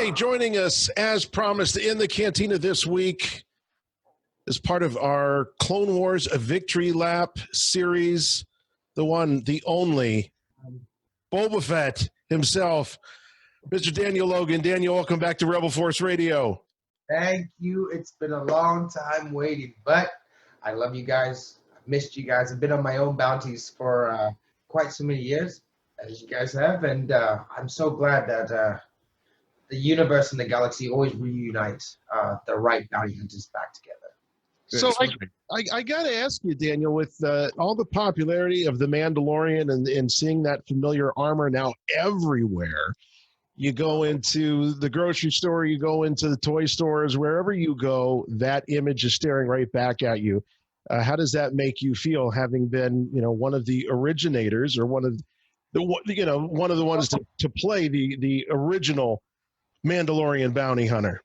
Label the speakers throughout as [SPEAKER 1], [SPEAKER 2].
[SPEAKER 1] Okay, joining us as promised in the Cantina this week as part of our Clone Wars A Victory Lap series, the one, the only, Boba Fett himself, Mr. Daniel Logan. Daniel, welcome back to Rebel Force Radio.
[SPEAKER 2] Thank you. It's been a long time waiting, but I love you guys. I've missed you guys. I've been on my own bounties for quite so many years, as you guys have, and I'm so glad that the universe and the galaxy always reunites the right bounty hunters back together.
[SPEAKER 1] So I got to ask you, Daniel, with all the popularity of The Mandalorian and seeing that familiar armor now everywhere, you go into the grocery store, you go into the toy stores, wherever you go, that image is staring right back at you. How does that make you feel, having been, one of the originators or one of the ones to play the original Mandalorian bounty hunter?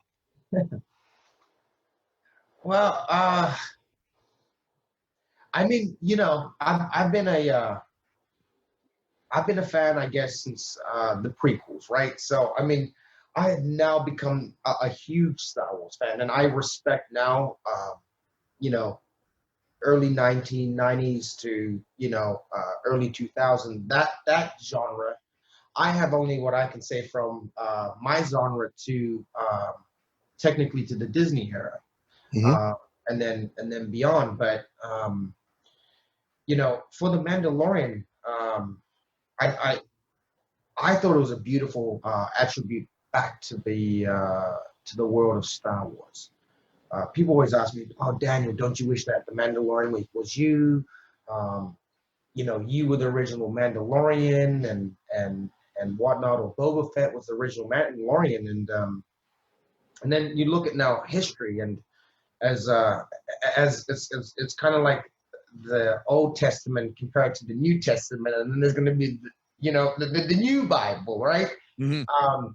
[SPEAKER 2] Well, I mean, I've been a fan, I guess, since the prequels, right? So, I mean, I have now become a huge Star Wars fan, and I respect now, early 1990s to early 2000, that genre. I have only what I can say from my genre to technically to the Disney era, and then beyond. But for the Mandalorian, I thought it was a beautiful attribute back to the world of Star Wars. People always ask me, "Oh, Daniel, don't you wish that the Mandalorian was you? You were the original Mandalorian and whatnot, or Boba Fett was the original Mandalorian." And then you look at now history, and as it's kind of like the Old Testament compared to the New Testament, and then there's going to be the new Bible, right? Mm-hmm.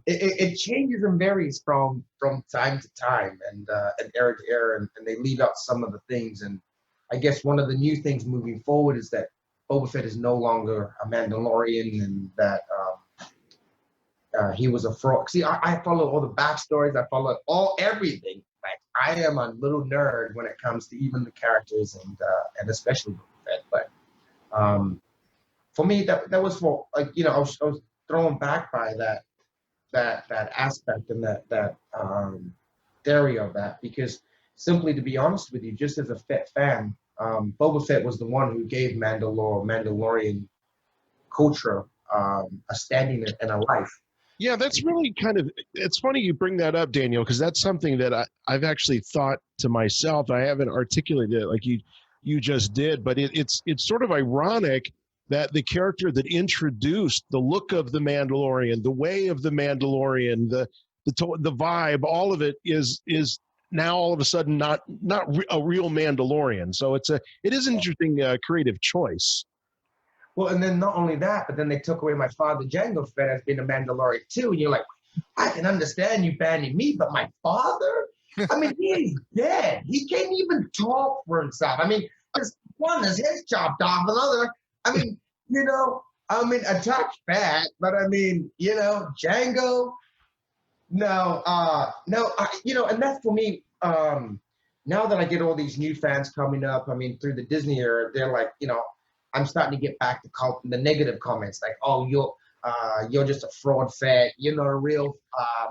[SPEAKER 2] It changes and varies from time to time and era to era, and they leave out some of the things. And I guess one of the new things moving forward is that Boba Fett is no longer a Mandalorian, and that he was a fraud. See, I follow all the backstories. I follow everything. Like, I am a little nerd when it comes to even the characters and especially Boba Fett. But for me, that was for I was thrown back by that aspect and that theory of that, because simply, to be honest with you, just as a Fett fan, Boba Fett was the one who gave Mandalorian culture a standing and a life.
[SPEAKER 1] Yeah, that's really it's funny you bring that up, Daniel, because that's something that I've actually thought to myself. I haven't articulated it like you just did, but it's sort of ironic that the character that introduced the look of the Mandalorian, the way of the Mandalorian, the vibe, all of it is now all of a sudden not a real Mandalorian. So it is an interesting creative choice.
[SPEAKER 2] Well, and then not only that, but then they took away my father, Jango Fett, as being a Mandalorian too. And you're like, I can understand you banning me, but my father? I mean, he's dead. He can't even talk for himself. I mean, there's one has his chopped off, another. I mean, attack Fett, but I mean, Jango. No, and that's for me. Now that I get all these new fans coming up, I mean, through the Disney era, they're like, I'm starting to get back to the negative comments, like, "Oh, you're just a fraud Fett, you're not a real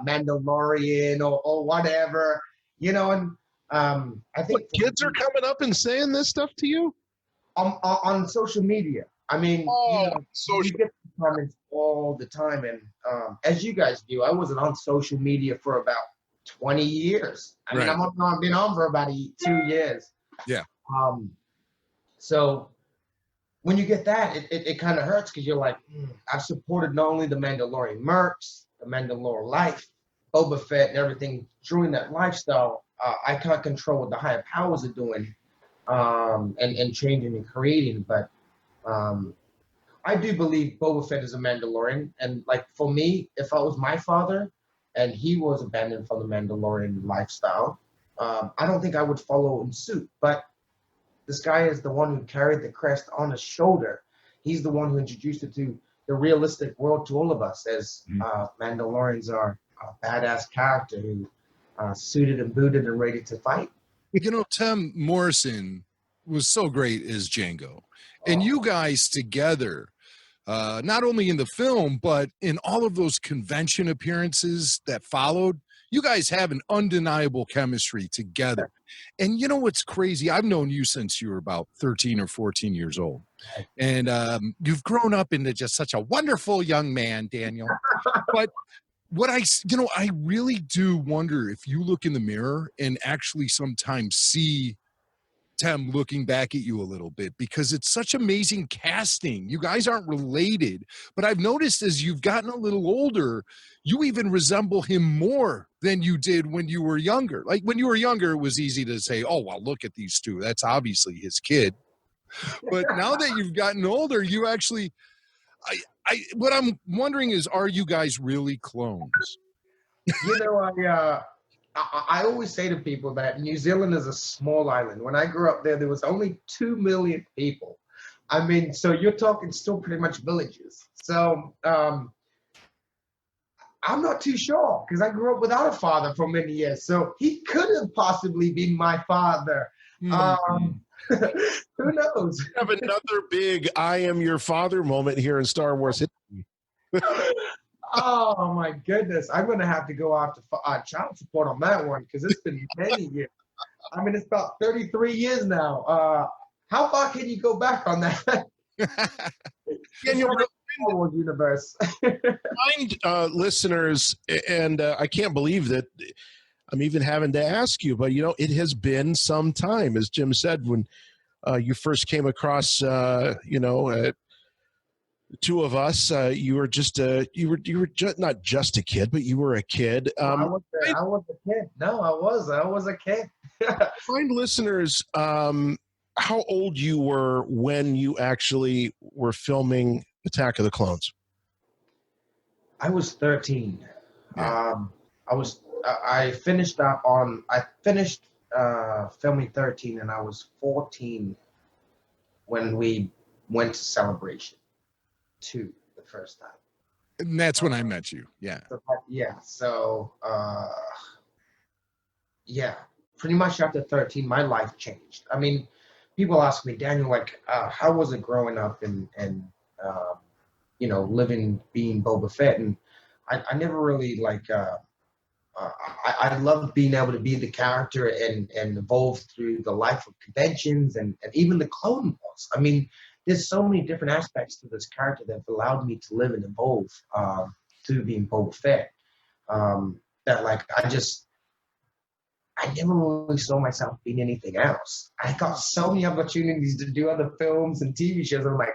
[SPEAKER 2] Mandalorian or whatever," And I think
[SPEAKER 1] kids are coming up and saying this stuff to you
[SPEAKER 2] on social media. I mean, you get comments all the time, and as you guys do, I wasn't on social media for about 20 years. I mean, I've been on for about 2 years.
[SPEAKER 1] Yeah.
[SPEAKER 2] So when you get that, it kind of hurts, because you're like, I've supported not only the Mandalorian mercs, the Mandalorian life, Boba Fett, and everything during that lifestyle. I can't control what the higher powers are doing and changing and creating, but I do believe Boba Fett is a Mandalorian. And like, for me, if I was my father and he was abandoned from the Mandalorian lifestyle, I don't think I would follow in suit. But this guy is the one who carried the crest on his shoulder. He's the one who introduced it to the realistic world to all of us as Mandalorians are a badass character who suited and booted and ready to fight.
[SPEAKER 3] You know, Tim Morrison was so great as Jango. And you guys together, not only in the film, but in all of those convention appearances that followed, you guys have an undeniable chemistry together. And you know what's crazy? I've known you since you were about 13 or 14 years old. And you've grown up into just such a wonderful young man, Daniel. But what I really do wonder if you look in the mirror and actually sometimes see Tim looking back at you a little bit, because it's such amazing casting. You guys aren't related, but I've noticed as you've gotten a little older, you even resemble him more than you did when you were younger. Like when you were younger, it was easy to say, oh, well, look at these two. That's obviously his kid. But now that you've gotten older, you actually, what I'm wondering is, are you guys really clones?
[SPEAKER 2] You know, I always say to people that New Zealand is a small island. When I grew up there was only 2 million people. I mean, so you're talking still pretty much villages. So I'm not too sure, because I grew up without a father for many years. So he could have possibly been my father. Who knows?
[SPEAKER 1] We have another big "I am your father" moment here in Star Wars history.
[SPEAKER 2] Oh my goodness! I'm going to have to go after child support on that one, because it's been many years. I mean, it's about 33 years now. How far can you go back on that? Universe.
[SPEAKER 1] Remind listeners, and I can't believe that I'm even having to ask you, but you know, it has been some time, as Jim said, when you first came across, two of us. You were just not just a kid, but you were a kid.
[SPEAKER 2] I was a kid. No, I was a kid.
[SPEAKER 1] Find listeners how old you were when you actually were filming Attack of the Clones.
[SPEAKER 2] I was 13.
[SPEAKER 3] Yeah.
[SPEAKER 2] I finished filming 13, and I was 14 when we went to Celebration 2 the first time.
[SPEAKER 3] And that's when I met you. Yeah.
[SPEAKER 2] So pretty much after 13, my life changed. I mean, people ask me, Daniel, like, how was it growing up and being Boba Fett? And I never really I loved being able to be the character and evolve through the life of conventions and even the Clone Wars. I mean, there's so many different aspects to this character that have allowed me to live and evolve through being Boba Fett. That I never really saw myself being anything else. I got so many opportunities to do other films and TV shows. I'm like,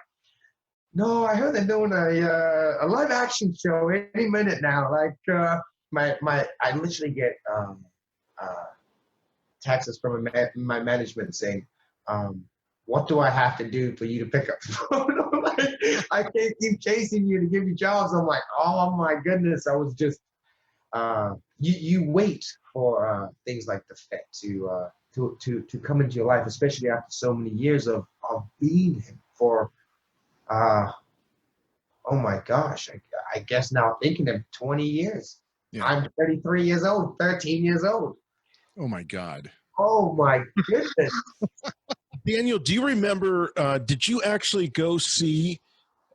[SPEAKER 2] no, I heard they're doing a live action show any minute now. I literally get texts from my management saying, what do I have to do for you to pick up the phone? I'm like, I can't keep chasing you to give you jobs. I'm like, oh my goodness. I was just, you wait for things like the Fett to come into your life, especially after so many years of being him for, oh my gosh, I guess now thinking of 20 years. Yeah. I'm 33 years old, 13 years old.
[SPEAKER 3] Oh my God.
[SPEAKER 2] Oh my goodness.
[SPEAKER 1] Daniel, do you remember, did you actually go see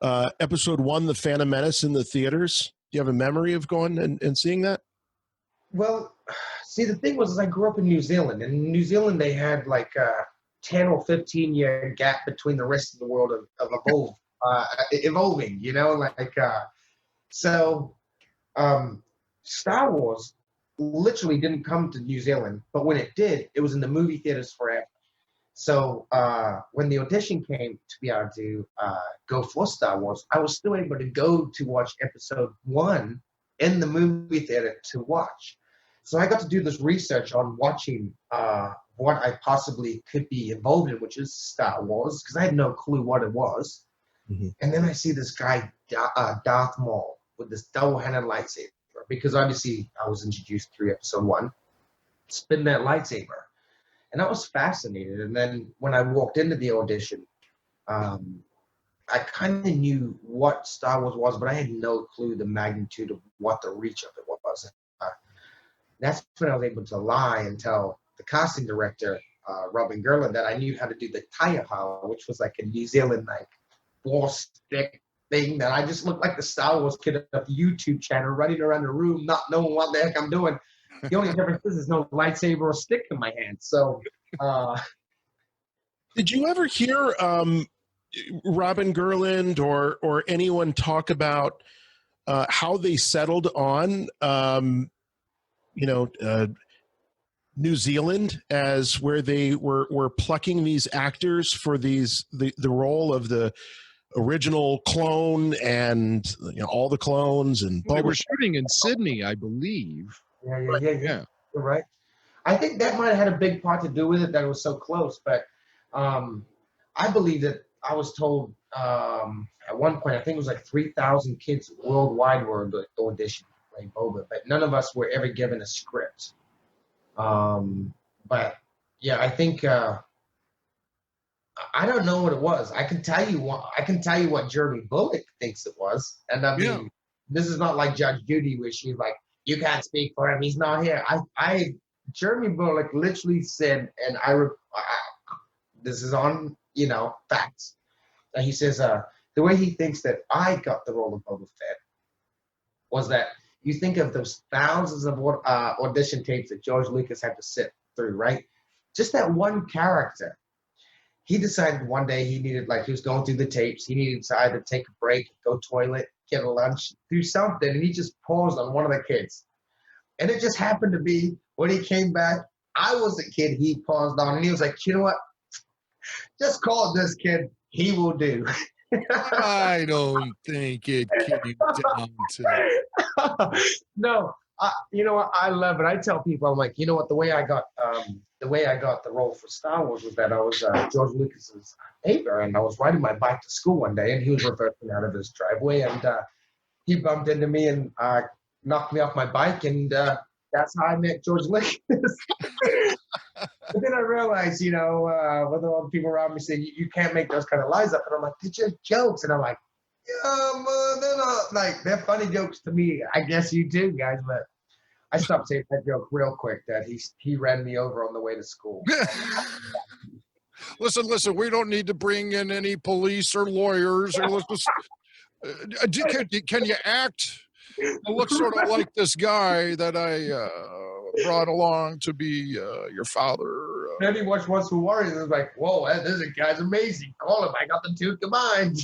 [SPEAKER 1] episode 1, The Phantom Menace, in the theaters? Do you have a memory of going and seeing that?
[SPEAKER 2] Well, see, the thing was, I grew up in New Zealand. And in New Zealand, they had like a 10 or 15-year gap between the rest of the world of evolving, you know? Star Wars literally didn't come to New Zealand, but when it did, it was in the movie theaters forever. So when the audition came to be able to go for Star Wars, I was still able to go to watch episode 1 in the movie theater to watch. So I got to do this research on watching what I possibly could be involved in, which is Star Wars, because I had no clue what it was. Mm-hmm. And then I see this guy, Darth Maul, with this double-handed lightsaber, because obviously I was introduced through episode 1, spin that lightsaber. And I was fascinated. And then when I walked into the audition, I kind of knew what Star Wars was, but I had no clue the magnitude of what the reach of it was. that's when I was able to lie and tell the casting director, Robin Gerland, that I knew how to do the tire haul, which was like a New Zealand like wall stick thing that I just looked like the Star Wars kid of the YouTube channel running around the room, not knowing what the heck I'm doing. The only difference is there's no lightsaber or stick in my hand. So,
[SPEAKER 1] did you ever hear Robin Gerland or anyone talk about how they settled on, New Zealand as where they were plucking these actors for the role of the original clone and all the clones and
[SPEAKER 3] they were shooting in Sydney, I believe.
[SPEAKER 2] Yeah. You're right. I think that might have had a big part to do with it that it was so close. But I believe that I was told at one point, I think it was like 3,000 kids worldwide were auditioning to play Boba, but none of us were ever given a script. But yeah, I think I don't know what it was. I can tell you what Jeremy Bullock thinks it was, and I mean, this is not like Judge Judy, where she's like, "You can't speak for him; he's not here." Jeremy Bullock literally said, and this is on facts. And he says the way he thinks that I got the role of Boba Fett was that you think of those thousands of audition tapes that George Lucas had to sit through, right? Just that one character. He decided one day he was going through the tapes. He needed to either take a break, go toilet, get a lunch, do something. And he just paused on one of the kids. And it just happened to be when he came back, I was the kid he paused on. And he was like, you know what? Just call this kid. He will do.
[SPEAKER 3] I don't think it came down to.
[SPEAKER 2] No, you know what? I love it. I tell people, I'm like, you know what? The way I got the role for Star Wars was that I was George Lucas's neighbor, and I was riding my bike to school one day, and he was reversing out of his driveway, and he bumped into me and knocked me off my bike, and that's how I met George Lucas. But then I realized, with all the people around me saying, you can't make those kind of lies up. And I'm like, they're just jokes. And I'm like, yeah, man, they're not, like, they're funny jokes to me. I guess you do, guys. But I stopped saying that joke real quick, that he ran me over on the way to school.
[SPEAKER 3] Listen, we don't need to bring in any police or lawyers. Or can you act? It looks sort of like this guy that I brought along to be your father.
[SPEAKER 2] Then he watched Once for Warriors and was like, whoa, this guy's amazing. Call him. I got the two combined.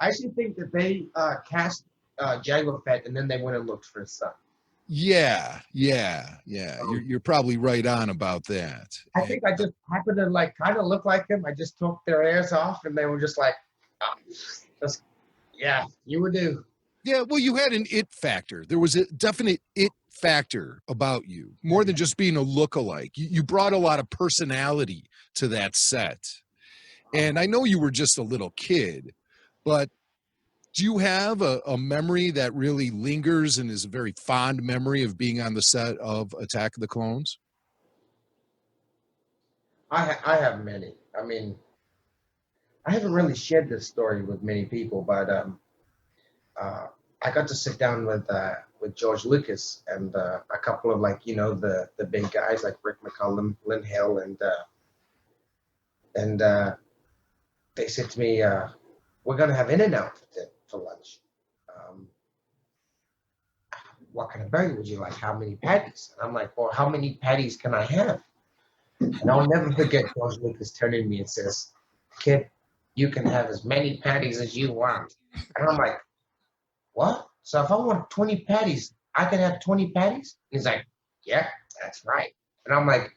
[SPEAKER 2] I actually think that they cast Jango Fett and then they went and looked for his son.
[SPEAKER 3] Yeah. You're probably right on about that.
[SPEAKER 2] I think I just happened to kind of look like him. I just took their hairs off and they were just like, you would do.
[SPEAKER 3] Yeah, well, you had an it factor. There was a definite it factor about you, more than just being a lookalike. You brought a lot of personality to that set. And I know you were just a little kid, but do you have a memory that really lingers and is a very fond memory of being on the set of Attack of the Clones?
[SPEAKER 2] I have many. I mean, I haven't really shared this story with many people, but I got to sit down with George Lucas and a couple of the big guys like Rick McCullum, Lynn Hill, and they said to me, "We're gonna have In-N-Out for lunch. What kind of burger would you like? How many patties?" And I'm like, "Well, how many patties can I have?" And I'll never forget George Lucas turning to me and says, "Kid, you can have as many patties as you want." And I'm like, "What? So if I want 20 patties, I can have 20 patties?" And he's like, "Yeah, that's right." And I'm like,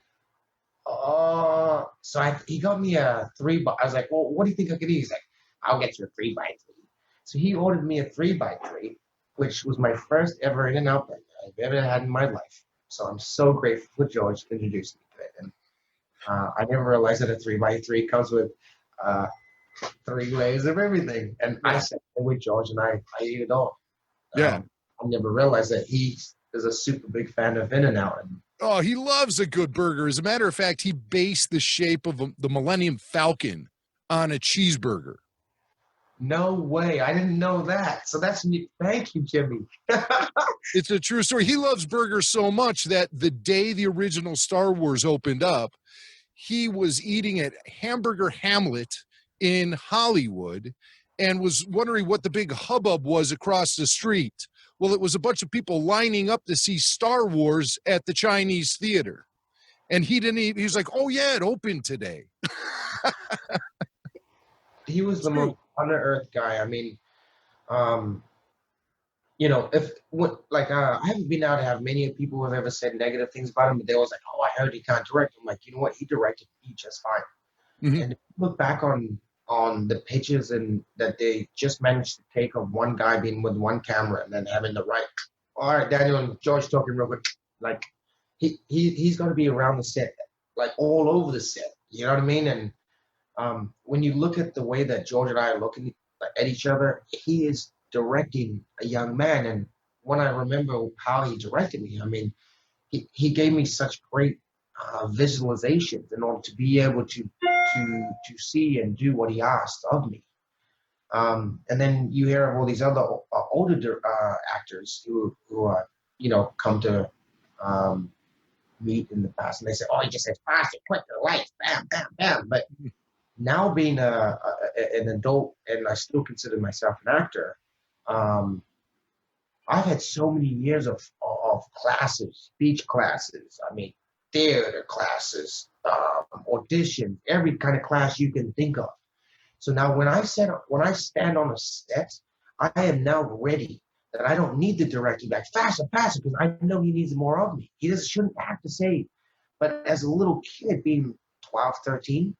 [SPEAKER 2] "Oh." So he got me a 3x. I was like, "Well, what do you think I could eat?" He's like, "I'll get you a 3x3. So he ordered me a 3x3, which was my first ever In-N-Out burger I've ever had in my life. So I'm so grateful for George to introduce me to it. And I never realized that a 3x3 comes with 3 layers of everything. And I sat there with George and I ate it all.
[SPEAKER 3] Yeah.
[SPEAKER 2] I never realized that he is a super big fan of In-N-Out.
[SPEAKER 3] Oh, he loves a good burger. As a matter of fact, he based the shape of the Millennium Falcon on a cheeseburger.
[SPEAKER 2] No way. I didn't know that. So that's neat. Thank you, Jimmy.
[SPEAKER 3] It's a true story. He loves burgers so much that the day the original Star Wars opened up, he was eating at Hamburger Hamlet in Hollywood and was wondering what the big hubbub was across the street. Well, it was a bunch of people lining up to see Star Wars at the Chinese theater. And he was like, oh, yeah, it opened today.
[SPEAKER 2] He was the most on-to-earth guy. I mean, you know, I haven't been out to have many people who have ever said negative things about him, but they always like, oh, I heard he can't direct. I'm like, you know what? He directed me just fine.
[SPEAKER 3] Mm-hmm.
[SPEAKER 2] And if you look back on the pictures and that they just managed to take of one guy being with one camera and then having the right, all right, Daniel and George talking real quick, like he's going to be around the set, like all over the set. You know what I mean? And when you look at the way that George and I are looking at each other, he is directing a young man. And when I remember how he directed me, I mean, he gave me such great visualizations in order to be able to see and do what he asked of me. And then you hear of all these other older actors who you know, come to meet in the past, and they say, "Oh, he just says faster, quicker, lights, bam, bam, bam." But now being an adult, and I still consider myself an actor, I've had so many years of classes, speech classes. I mean, theater classes, audition, every kind of class you can think of. So now when I stand on a set, I am now ready that I don't need the director back faster, faster, because I know he needs more of me. He shouldn't have to say. But as a little kid, being 12, 13,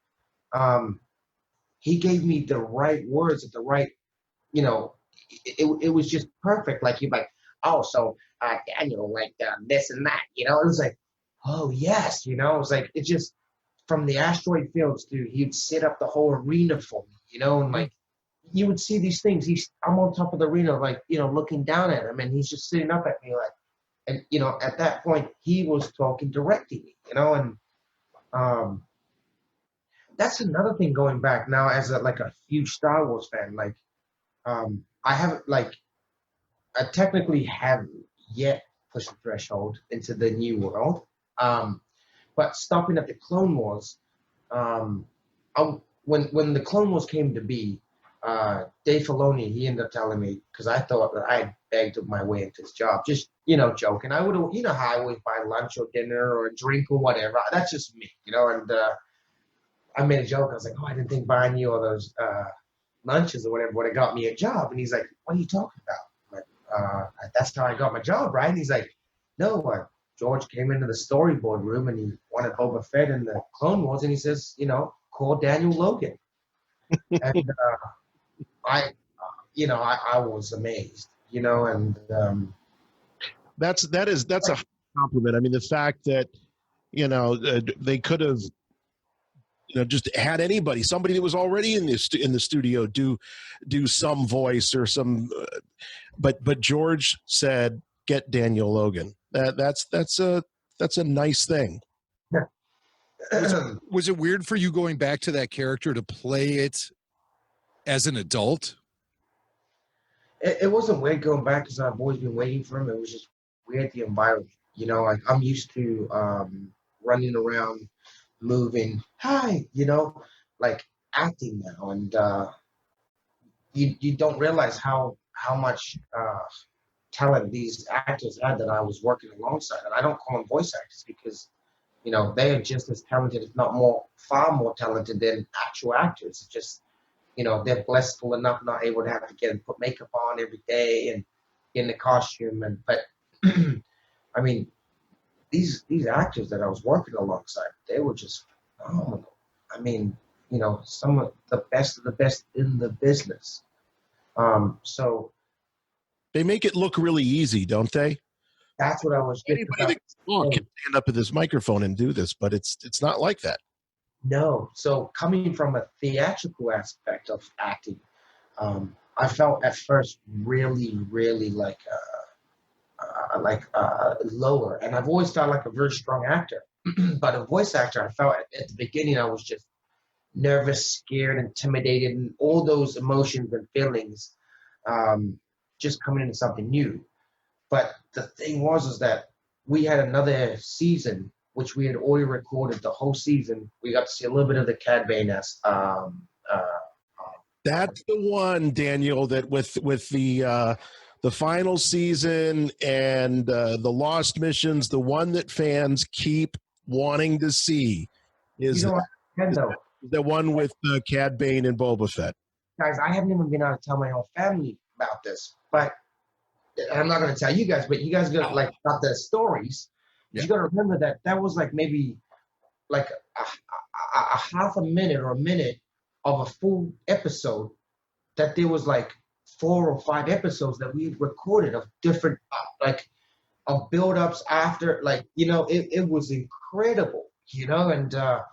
[SPEAKER 2] he gave me the right words at the right, you know, it was just perfect. Like he'd be like, oh, so Daniel, like this and that, you know. It was like, oh yes, you know. It was like, it just, from the asteroid fields to, he'd set up the whole arena for me, you know, and like you would see these things. I'm on top of the arena, like, you know, looking down at him, and he's just sitting up at me, like, and you know, at that point he was talking directly, you know, and that's another thing going back now as a huge Star Wars fan. Like, I haven't I technically haven't yet pushed the threshold into the new world. But stopping at the Clone Wars, when the Clone Wars came to be, Dave Filoni, he ended up telling me, because I thought that I had begged my way into this job, just, you know, joking. I would, you know how I always buy lunch or dinner or a drink or whatever. That's just me, you know. And I made a joke. I was like, oh, I didn't think buying you all those lunches or whatever would have got me a job. And he's like, what are you talking about? I'm like, that's how I got my job, right? And he's like, no, George came into the storyboard room and he wanted Boba Fett in the Clone Wars, and he says, you know, call Daniel Logan. And I was amazed, you know, and
[SPEAKER 1] that's a compliment. I mean, the fact that, you know, they could have, you know, just had somebody that was already in the studio do some voice or some, but George said, get Daniel Logan. That's a nice thing.
[SPEAKER 3] Was it weird for you going back to that character to play it as an adult?
[SPEAKER 2] It wasn't weird going back because I've always been waiting for him. It was just weird, the environment. You know, like I'm used to running around, moving, you know, like acting now, and you don't realize how much talent these actors had that I was working alongside. And I don't call them voice actors because, you know, they are just as talented, if not far more talented than actual actors. It's just, you know, they're blissful enough not able to have to get and put makeup on every day and get in the costume. But I mean, these actors that I was working alongside, they were just phenomenal. I mean, you know, some of the best in the business. So
[SPEAKER 1] they make it look really easy, don't they?
[SPEAKER 2] That's what I was.
[SPEAKER 1] Anybody that can stand up at this microphone and do this, but it's not like that.
[SPEAKER 2] No. So coming from a theatrical aspect of acting, I felt at first really, really lower, and I've always felt like a very strong actor. But a voice actor, I felt at the beginning I was just nervous, scared, intimidated, and all those emotions and feelings just coming into something new. But the thing was that we had another season, which we had already recorded the whole season. We got to see a little bit of the Cad Bane as
[SPEAKER 1] That's the one, Daniel, that with the final season and the Lost missions, the one that fans keep wanting to see is the one with Cad Bane and Boba Fett.
[SPEAKER 2] Guys, I haven't even been able to tell my whole family about this, but I'm not going to tell you guys, but you guys got the stories. Yeah. You got to remember that was like maybe like a half a minute or a minute of a full episode, that there was like 4 or 5 episodes that we had recorded of different of build-ups after, it was incredible, and I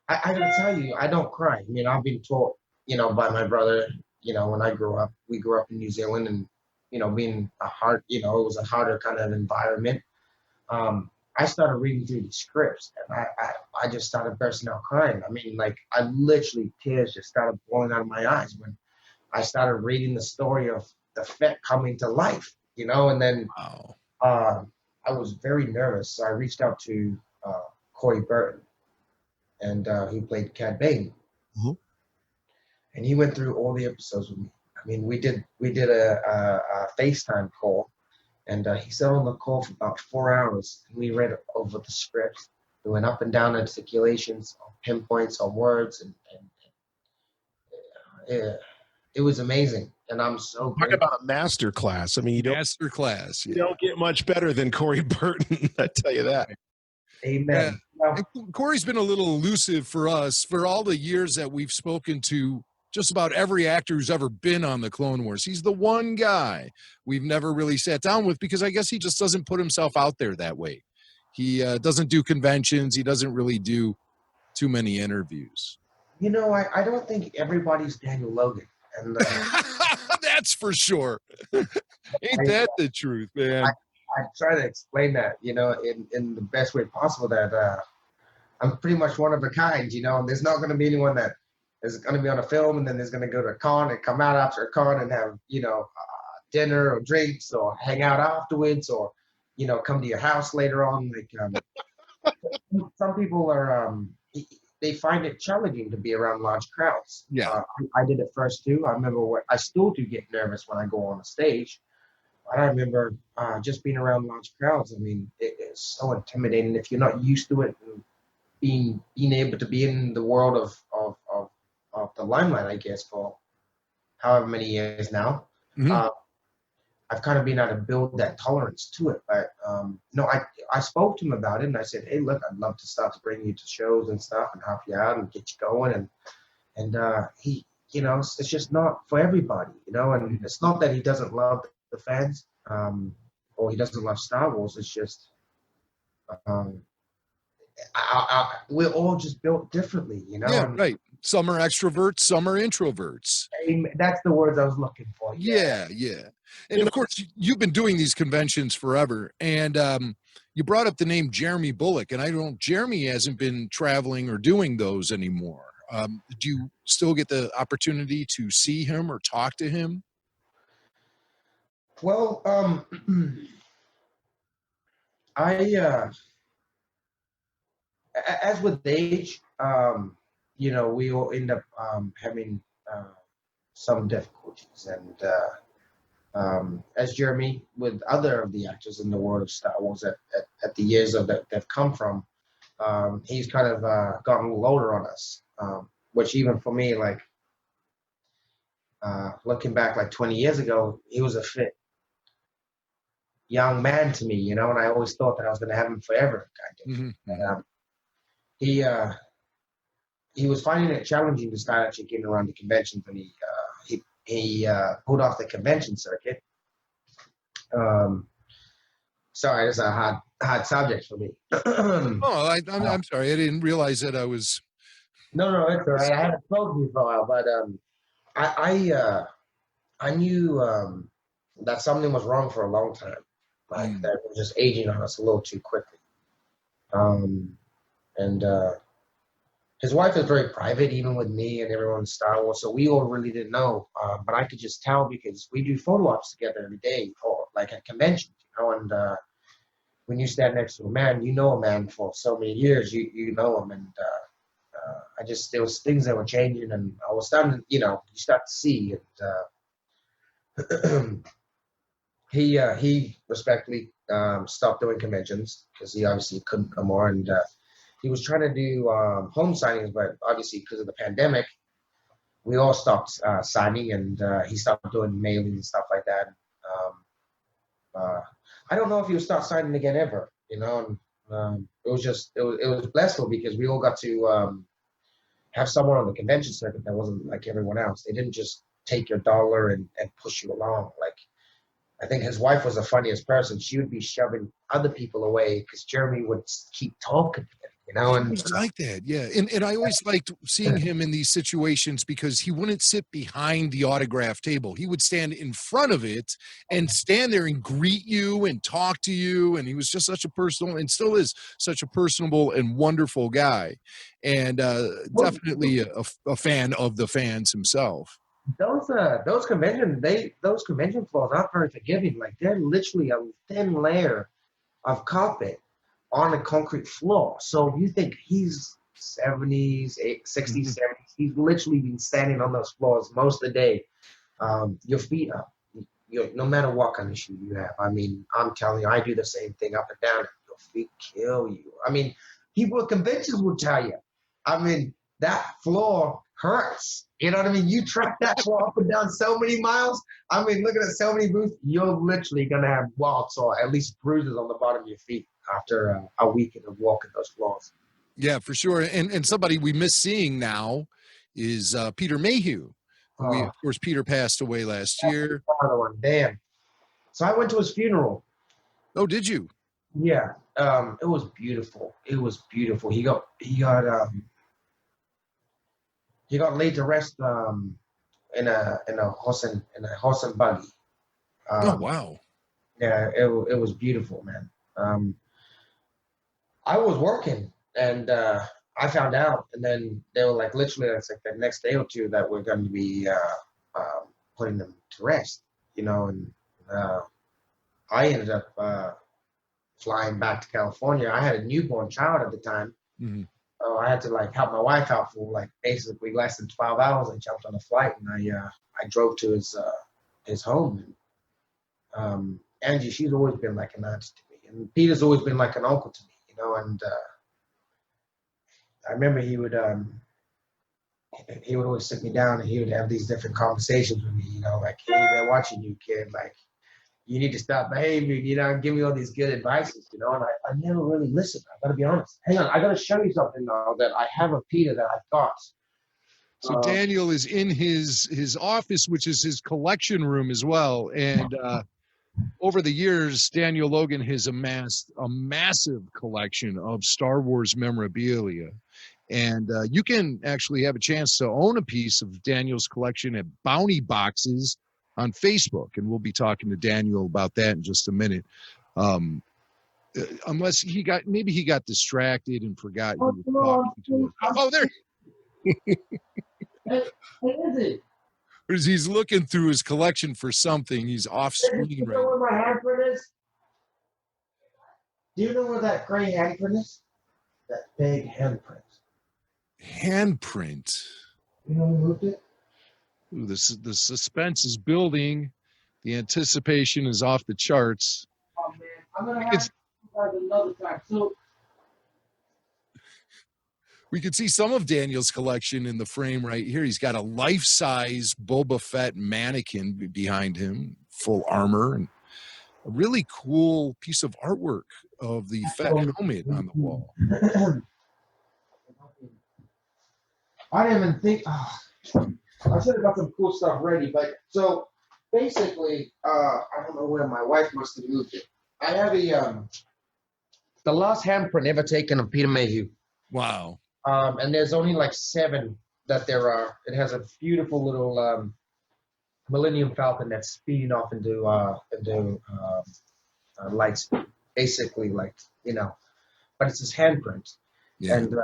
[SPEAKER 2] gotta tell you, I don't cry. I've been taught, by my brother, when we grew up in New Zealand, and being it was a harder kind of environment. I started reading through the scripts, and I just started bursting out crying. I literally, tears just started flowing out of my eyes when I started reading the story of the Fett coming to life, and then I was very nervous. So I reached out to Corey Burton, and he played Cad Bane, and he went through all the episodes with me. We did a FaceTime call. And he sat on the call for about 4 hours, and we read over the script. We went up and down articulations, pinpoints on words, and it was amazing. And I'm so
[SPEAKER 1] talk about a master class. You don't You don't get much better than Corey Burton. I tell you that.
[SPEAKER 2] Amen.
[SPEAKER 3] Corey's been a little elusive for us for all the years that we've spoken to just about every actor who's ever been on the Clone Wars. He's the one guy we've never really sat down with, because I guess he just doesn't put himself out there that way. He doesn't do conventions. He doesn't really do too many interviews.
[SPEAKER 2] I don't think everybody's Daniel Logan. And
[SPEAKER 3] that's for sure. Ain't that the truth, man?
[SPEAKER 2] I try to explain that, in the best way possible, that I'm pretty much one of a kind, and there's not going to be anyone that is going to be on a film and then there's going to go to a con and come out after a con and have, dinner or drinks or hang out afterwards, or, come to your house later on. Some people are, they find it challenging to be around large crowds.
[SPEAKER 3] Yeah.
[SPEAKER 2] I did it first too. I remember I still do get nervous when I go on a stage. I remember just being around large crowds. It is so intimidating if you're not used to it, and being able to be in the world of the limelight, I guess, for however many years now. Mm-hmm. I've kind of been able to build that tolerance to it. But I spoke to him about it, and I said, hey, look, I'd love to start to bring you to shows and stuff and help you out and get you going. And he, it's just not for everybody, and it's not that he doesn't love the fans or he doesn't love Star Wars. It's just we're all just built differently,
[SPEAKER 3] Yeah, right. Some are extroverts, some are introverts.
[SPEAKER 2] That's the words I was looking for.
[SPEAKER 3] Yeah. And of course, you've been doing these conventions forever, and you brought up the name Jeremy Bulloch, and Jeremy hasn't been traveling or doing those anymore. Do you still get the opportunity to see him or talk to him?
[SPEAKER 2] Well, as with age, we all end up having some difficulties, and as Jeremy, with other of the actors in the world of Star Wars at the years of that they've come from, he's kind of gotten a little older on us, which even for me, looking back 20 years ago, he was a fit young man to me, and I always thought that I was going to have him forever, kind of. Mm-hmm. He was finding it challenging to start actually getting around the conventions, and he pulled off the convention circuit. Sorry, it's a hard subject for me.
[SPEAKER 3] I'm sorry, I didn't realize that I was.
[SPEAKER 2] No, it's all right. I haven't spoken to you for a while, but I knew that something was wrong for a long time. That was just aging on us a little too quickly. And his wife is very private, even with me and everyone in Star Wars. So we all really didn't know, but I could just tell because we do photo ops together every day, or like at conventions, And when you stand next to a man, you know a man for so many years, you know him, and there was things that were changing, and I was starting, you start to see it. He respectfully stopped doing conventions because he obviously couldn't no more, and he was trying to do home signings, but obviously because of the pandemic, we all stopped signing, and he stopped doing mailings and stuff like that. I don't know if he'll start signing again ever, And it was blissful because we all got to have someone on the convention circuit that wasn't like everyone else. They didn't just take your dollar and push you along. Like, I think his wife was the funniest person. She would be shoving other people away because Jeremy would keep talking to him,
[SPEAKER 3] He
[SPEAKER 2] And
[SPEAKER 3] was like that, yeah. And I always liked seeing him in these situations because he wouldn't sit behind the autograph table. He would stand in front of it and stand there and greet you and talk to you. And he was just such a personal, and still is such a personable and wonderful guy. And definitely a fan of the fans himself.
[SPEAKER 2] those convention floors aren't very forgiving. Like, they're literally a thin layer of carpet on a concrete floor. So you think he's 70s, 60s, 70s. He's literally been standing on those floors most of the day. Your feet up. No matter what kind of shoe you have. I mean, I'm telling you, I do the same thing up and down. Your feet kill you. I mean, people at conventions will tell you. I mean, that floor hurts. You know what I mean? You track that floor up and down so many miles. I mean, looking at so many booths, you're literally going to have welts or at least bruises on the bottom of your feet after a weekend of walking those floors.
[SPEAKER 3] Yeah, for sure. And somebody we miss seeing now is Peter Mayhew. Of course, Peter passed away last year.
[SPEAKER 2] Another one, damn. So I went to his funeral.
[SPEAKER 3] Oh, did you?
[SPEAKER 2] Yeah. It was beautiful. It was beautiful. He got laid to rest in a horse and buggy.
[SPEAKER 3] Oh, wow.
[SPEAKER 2] Yeah, it was beautiful, man. I was working, and I found out, and then they were like, literally, it's like the next day or two that we're going to be putting them to rest, and I ended up flying back to California. I had a newborn child at the time.
[SPEAKER 3] Mm-hmm.
[SPEAKER 2] So I had to help my wife out for basically less than 12 hours. I jumped on a flight and I drove to his home. And Angie, she's always been like an auntie to me, and Peter's always been like an uncle to me, And I remember he would always sit me down and he would have these different conversations with me, like, hey, they're watching you, kid, like, you need to stop behaving, and give me all these good advices, and I never really listened. I gotta be honest. Hang on, I gotta show you something now that I have of Peter that I got.
[SPEAKER 3] So Daniel is in his office, which is his collection room as well. And over the years, Daniel Logan has amassed a massive collection of Star Wars memorabilia. And you can actually have a chance to own a piece of Daniel's collection at Bounty Boxes on Facebook, and we'll be talking to Daniel about that in just a minute. Unless he got distracted and forgot. Oh, there. He's looking through his collection for something. He's off screen.
[SPEAKER 2] Do you know where my handprint is? Do you know where that gray handprint is? That big handprint.
[SPEAKER 3] Handprint.
[SPEAKER 2] You know who moved it?
[SPEAKER 3] Ooh, the suspense is building. The anticipation is off the charts.
[SPEAKER 2] Oh, man. I'm going to have to try another time. So
[SPEAKER 3] we can see some of Daniel's collection in the frame right here. He's got a life-size Boba Fett mannequin behind him, full armor, and a really cool piece of artwork of the Fett helmet on the wall.
[SPEAKER 2] I didn't even think... I should have got some cool stuff ready, but so basically, I don't know where my wife must have moved it. I have the last handprint ever taken of Peter Mayhew.
[SPEAKER 3] Wow.
[SPEAKER 2] And there's only 7 that there are. It has a beautiful little Millennium Falcon that's speeding off into light speed, basically, but it's his handprint.
[SPEAKER 3] Yeah.
[SPEAKER 2] And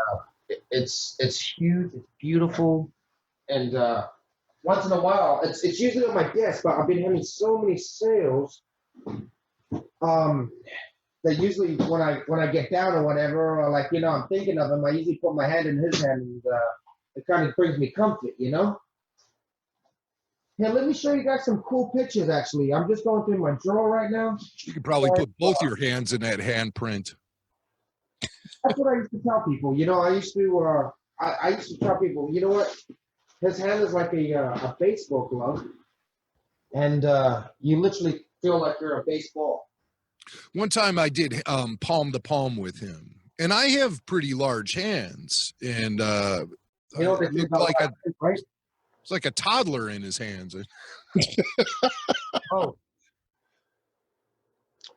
[SPEAKER 2] it's huge, it's beautiful, and once in a while, it's usually on my desk, but I've been having so many sales. That usually when I get down or whatever, or like I'm thinking of him, I usually put my hand in his hand, and it kind of brings me comfort, Here, let me show you guys some cool pictures. Actually, I'm just going through my drawer right now.
[SPEAKER 3] You could probably put both your hands in that handprint.
[SPEAKER 2] That's what I used to tell people. I used to I used to tell people, you know what? His hand is like a baseball glove, and you literally feel like you're a baseball.
[SPEAKER 3] One time I did palm to palm with him, and I have pretty large hands, and it looked like
[SPEAKER 2] right?
[SPEAKER 3] It's like a toddler in his hands.
[SPEAKER 2] Oh.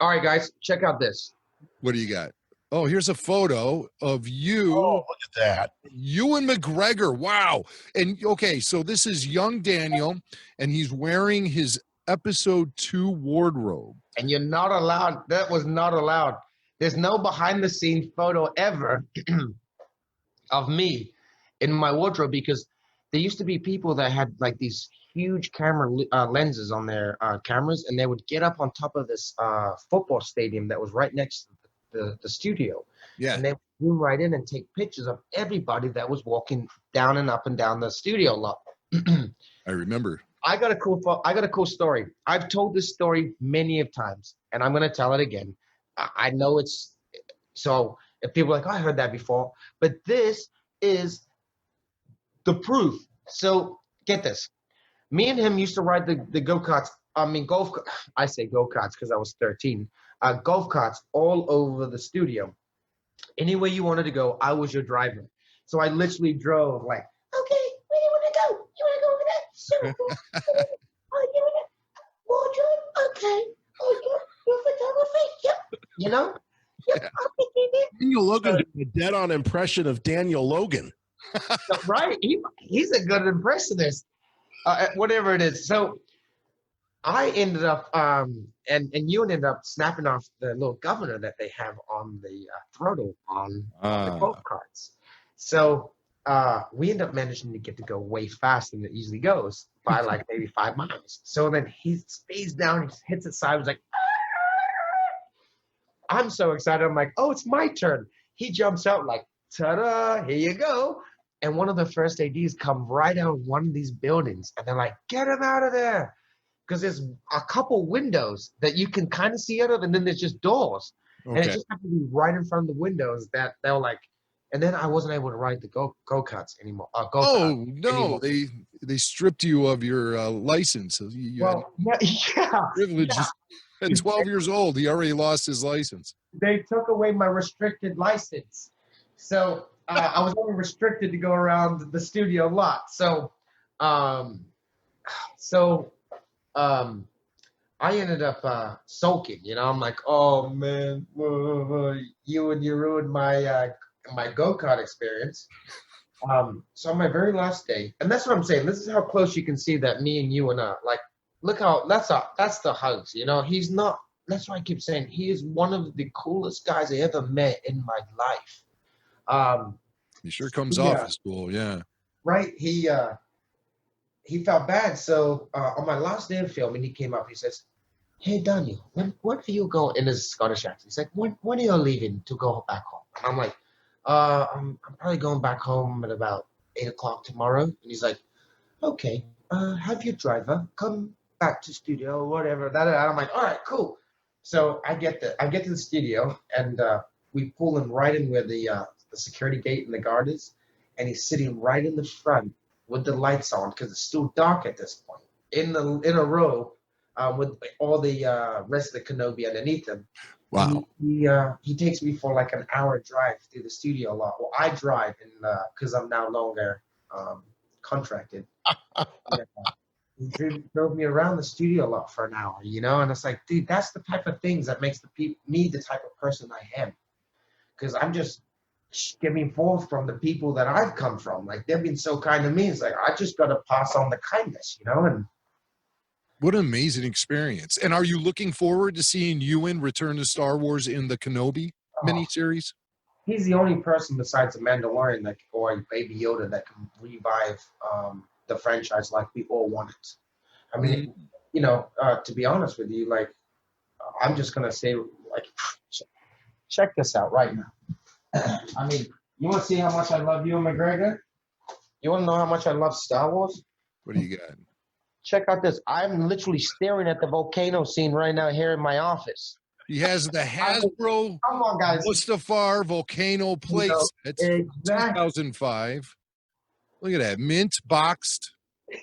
[SPEAKER 2] All right, guys, check out this.
[SPEAKER 3] What do you got? Oh, here's a photo of you.
[SPEAKER 1] Oh, look at that.
[SPEAKER 3] Ewan McGregor. Wow. And okay, so this is young Daniel, and he's wearing his episode 2 wardrobe.
[SPEAKER 2] And you're not allowed. That was not allowed. There's no behind the scenes photo ever of me in my wardrobe, because there used to be people that had like these huge camera lenses on their cameras, and they would get up on top of this football stadium that was right next to the studio.
[SPEAKER 3] Yeah.
[SPEAKER 2] And they would zoom right in and take pictures of everybody that was walking down and up and down the studio lot.
[SPEAKER 3] I remember.
[SPEAKER 2] I got a cool story. I've told this story many of times, and I'm going to tell it again. I know it's so if people are like, oh, I heard that before, but this is the proof. So get this. Me and him used to ride the go-karts. I say go-karts because I was 13. Golf carts all over the studio. Anywhere you wanted to go, I was your driver. So I literally drove like, okay, where do you want to go? You want to go over there? Super cool. Oh, you want to wardrobe? Okay. Oh, your photography? Yep. Yep.
[SPEAKER 1] Daniel Logan did a dead-on impression of Daniel Logan.
[SPEAKER 2] Right. He's a good impressionist. Whatever it is. So I ended up, and you ended up snapping off the little governor that they have on the throttle on the golf carts. So we end up managing to get to go way faster than it usually goes, by like maybe 5 miles. So then he speeds down, he hits it sideways like, I'm so excited. I'm like, oh, it's my turn. He jumps out like, ta-da, here you go. And one of the first ADs come right out of one of these buildings, and they're like, get him out of there. Because there's a couple windows that you can kind of see out of, and then there's just doors. Okay. And it just happened to be right in front of the windows that they were like, and then I wasn't able to ride the go-karts anymore.
[SPEAKER 3] Anymore. They stripped you of your license.
[SPEAKER 2] Yeah.
[SPEAKER 3] Privileges. Yeah. At 12 years old, he already lost his license.
[SPEAKER 2] They took away my restricted license. So I was only restricted to go around the studio lot. So I ended up sulking. I'm like, oh man, you ruined my my go-kart experience. So on my very last day, and that's what I'm saying. This is how close you can see that me and you and like. Look how that's the hugs. He's not. That's why I keep saying he is one of the coolest guys I ever met in my life.
[SPEAKER 3] He sure comes off as cool, yeah.
[SPEAKER 2] Right. He felt bad. So on my last day of filming, he came up. He says, "Hey Daniel, when are you going?" In his Scottish accent, he's like, "When are you leaving to go back home?" And I'm like, I'm probably going back home at about 8 o'clock tomorrow." And he's like, "Okay, have your driver come back to studio or whatever." I'm like, all right, cool. So I get to the studio, and we pull him right in where the security gate and the guard is, and he's sitting right in the front with the lights on because it's still dark at this point in a row with all the rest of the Kenobi underneath him.
[SPEAKER 3] Wow.
[SPEAKER 2] He takes me for like an hour drive through the studio lot. Well, I drive because I'm no longer contracted. He drove me around the studio lot for an hour, and it's like, dude, that's the type of things that makes me the type of person I am, because I'm just giving forth from the people that I've come from. Like, they've been so kind to me. It's like, I just got to pass on the kindness, and
[SPEAKER 3] what an amazing experience. And are you looking forward to seeing Ewan return to Star Wars in the Kenobi miniseries?
[SPEAKER 2] he's the only person besides the Mandalorian or Baby Yoda that can revive the franchise like we all want it. I mean, to be honest with you, like, I'm just gonna say, like, check this out right now. I mean, you want to see how much I love Ewan McGregor? You want to know how much I love Star Wars?
[SPEAKER 3] What do you got?
[SPEAKER 2] Check out this. I'm literally staring at the volcano scene right now here in my office.
[SPEAKER 3] He has the Hasbro
[SPEAKER 2] Come on, guys.
[SPEAKER 3] Mustafar volcano plate set,
[SPEAKER 2] exactly.
[SPEAKER 3] 2005. Look at that, mint boxed.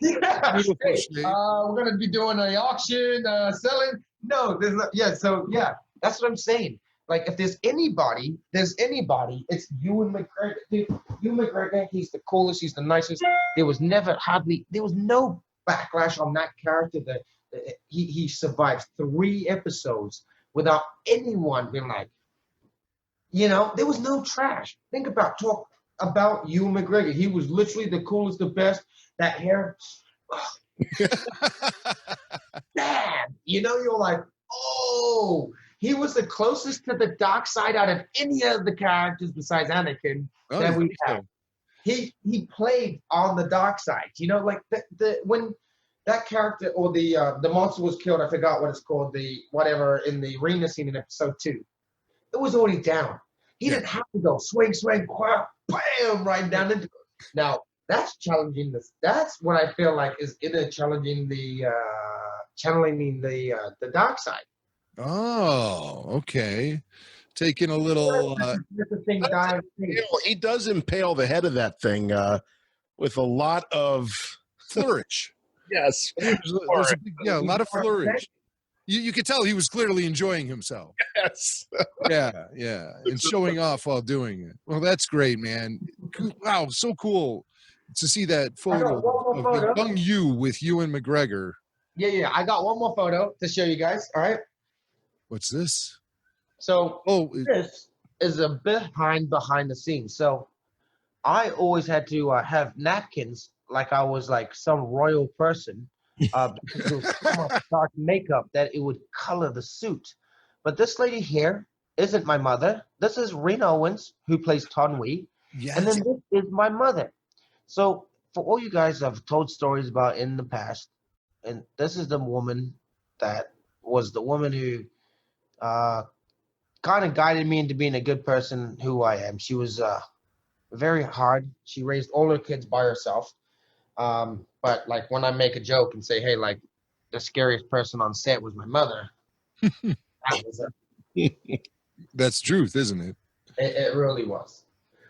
[SPEAKER 2] Yeah.
[SPEAKER 3] Beautiful
[SPEAKER 2] Hey,
[SPEAKER 3] shape.
[SPEAKER 2] we're gonna be doing an auction, selling. No, there's not. Yeah, so yeah, that's what I'm saying. Like, if there's anybody, it's Ewan McGregor. Dude, Ewan McGregor, he's the coolest, he's the nicest. There was no backlash on that character. That he survived 3 episodes without anyone being like, there was no trash. Talk about Ewan McGregor. He was literally the coolest, the best. That hair, damn. You're like, oh. He was the closest to the dark side out of any of the characters besides Anakin that we have. He played on the dark side. Like when that character or the monster was killed, I forgot what it's called, the whatever in the arena scene in episode 2. It was already down. He didn't have to go swing, quack, bam, right down into it. Now that's challenging this. That's what I feel like is challenging channeling the dark side.
[SPEAKER 3] Oh, okay. Taking a little.
[SPEAKER 1] He does impale the head of that thing with a lot of
[SPEAKER 3] flourish.
[SPEAKER 1] Yes.
[SPEAKER 3] A lot of flourish. You could tell he was clearly enjoying himself.
[SPEAKER 1] Yes.
[SPEAKER 3] Yeah. And showing off while doing it. Well, that's great, man. Wow, so cool to see that photo of the young you with Ewan McGregor.
[SPEAKER 2] Yeah. I got one more photo to show you guys. All right.
[SPEAKER 3] What's this?
[SPEAKER 2] So this is a behind the scenes. So I always had to have napkins like I was like some royal person because it was so much dark makeup that it would color the suit. But this lady here isn't my mother. This is Rena Owens, who plays Tonwi.
[SPEAKER 3] Yes.
[SPEAKER 2] And then this is my mother. So for all you guys I've told stories about in the past, and this is the woman that was the woman who kind of guided me into being a good person who I am. She was very hard. She raised all her kids by herself. But like when I make a joke and say, hey, like the scariest person on set was my mother. That was it.
[SPEAKER 3] That's truth, isn't it?
[SPEAKER 2] It really was.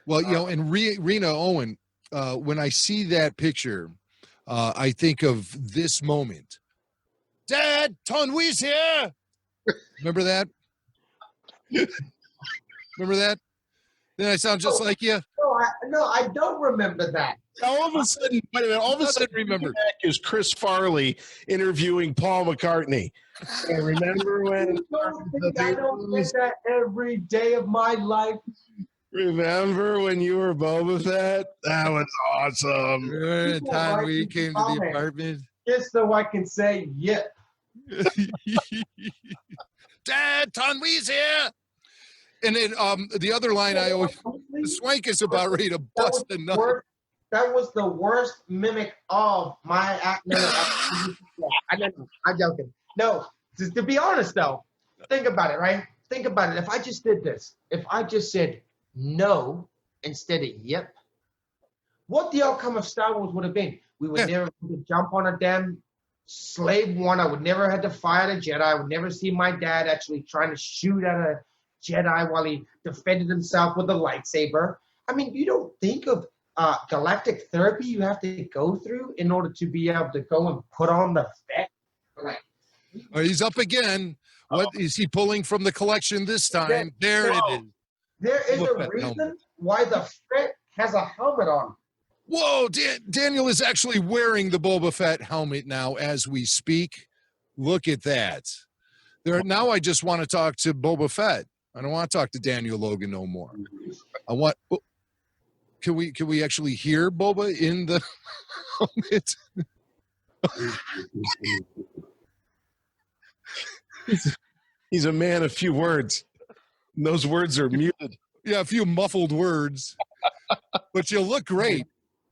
[SPEAKER 3] Well, and Rena Owen, when I see that picture, I think of this moment. Dad, Tonwi's here. Remember that? Remember that? Then I sound just like you.
[SPEAKER 2] No, I don't remember that.
[SPEAKER 1] All of a sudden, wait a minute. All of a sudden,
[SPEAKER 3] remember
[SPEAKER 1] is Chris Farley interviewing Paul McCartney. And remember when?
[SPEAKER 2] I don't think that every day of my life.
[SPEAKER 1] Remember when you were Boba Fett? That was awesome.
[SPEAKER 3] Remember the time we came to the apartment?
[SPEAKER 2] Just so I can say, yeah.
[SPEAKER 3] Dad, Tonwi's here. And then the other line I always, the swank is about ready to bust a nut.
[SPEAKER 2] That was the worst mimic of my act. I'm joking. No, to be honest though, think about it, right? Think about it. If I just did this, if I just said no instead of yep, what the outcome of Star Wars would have been? We would never have to jump on a damn slave one. I would never have to fight a Jedi. I would never see my dad actually trying to shoot at a Jedi while he defended himself with a lightsaber. I mean, you don't think of galactic therapy you have to go through in order to be able to go and put on the Fett. Like,
[SPEAKER 3] he's up again. What is he pulling from the collection this time? There it is.
[SPEAKER 2] There is a reason why the Fett has a helmet on.
[SPEAKER 3] Whoa, Daniel is actually wearing the Boba Fett helmet now as we speak. Look at that. Now I just want to talk to Boba Fett. I don't want to talk to Daniel Logan no more. I want. Oh, can we actually hear Boba in the helmet?
[SPEAKER 1] He's a man of few words. Those words are muted.
[SPEAKER 3] Yeah, a few muffled words, but you look great.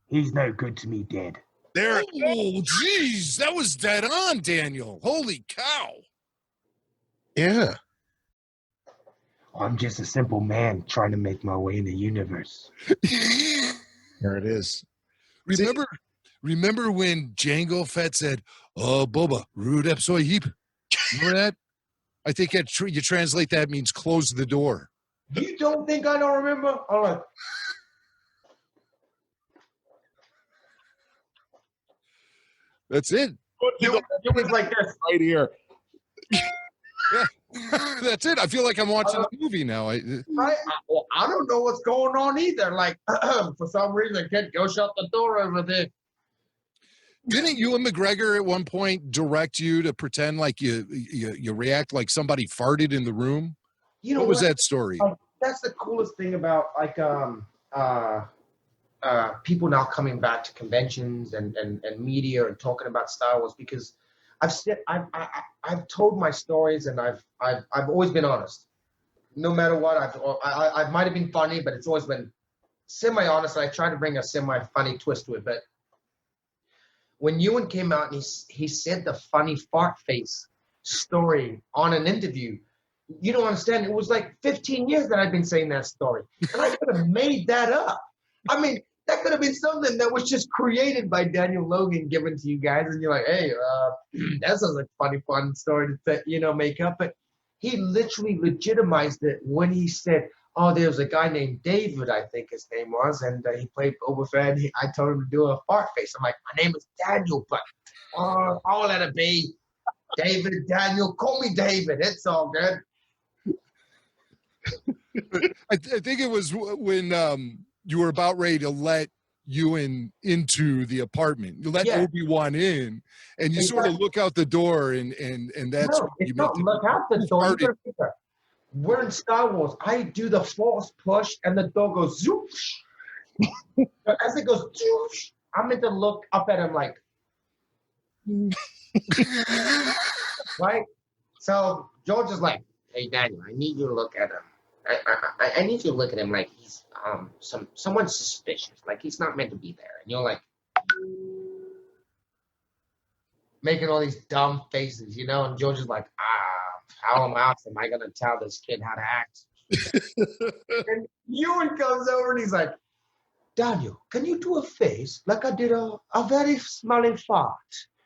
[SPEAKER 2] He's no good to me, dead.
[SPEAKER 3] There. Oh, geez, that was dead on, Daniel. Holy cow.
[SPEAKER 1] Yeah.
[SPEAKER 2] I'm just a simple man trying to make my way in the universe.
[SPEAKER 1] There it is.
[SPEAKER 3] Remember when Jango Fett said, "Oh, Boba, rude up soy heap." Remember that? I think you translate that means close the door.
[SPEAKER 2] You don't think I don't remember? I'm like,
[SPEAKER 3] That's it.
[SPEAKER 2] it was like this.
[SPEAKER 1] Right here.
[SPEAKER 3] That's it. I feel like I'm watching a movie now.
[SPEAKER 2] Right? Well, I don't know what's going on either. Like, for some reason, kid, go shut the door over there.
[SPEAKER 3] Didn't Ewan McGregor at one point direct you to pretend like you react like somebody farted in the room?
[SPEAKER 2] You know
[SPEAKER 3] what was that story?
[SPEAKER 2] That's the coolest thing about like people now coming back to conventions and media and talking about Star Wars, because I've told my stories and I've always been honest. No matter what, I might have been funny, but it's always been semi-honest, and I try to bring a semi-funny twist to it. But when Ewan came out and he said the funny fart face story on an interview, you don't understand. It was like 15 years that I've been saying that story, and I could have made that up. I mean, that could have been something that was just created by Daniel Logan, given to you guys, and you're like, hey, that sounds like a funny, fun story to make up. But he literally legitimized it when he said, oh, there was a guy named David, I think his name was, and he played Boba Fett. I told him to do a fart face. I'm like, my name is Daniel, but I'll let it be. David, Daniel, call me David. It's all good.
[SPEAKER 3] I think it was when you were about ready to let Ewan into the apartment. You let Obi-Wan in, and you sort of look out the door, and that's
[SPEAKER 2] no, it's not look out the door. We're in Star Wars. I do the force push, and the door goes zoop. As it goes zoop, I'm meant to look up at him like, right? So George is like, hey, Daniel, I need you to look at him. I need you to look at him like he's someone suspicious, like he's not meant to be there. And you're like making all these dumb faces, you know, and George is like, how am I gonna tell this kid how to act? And Ewan comes over and he's like, Daniel, can you do a face like I did a very smelly fart?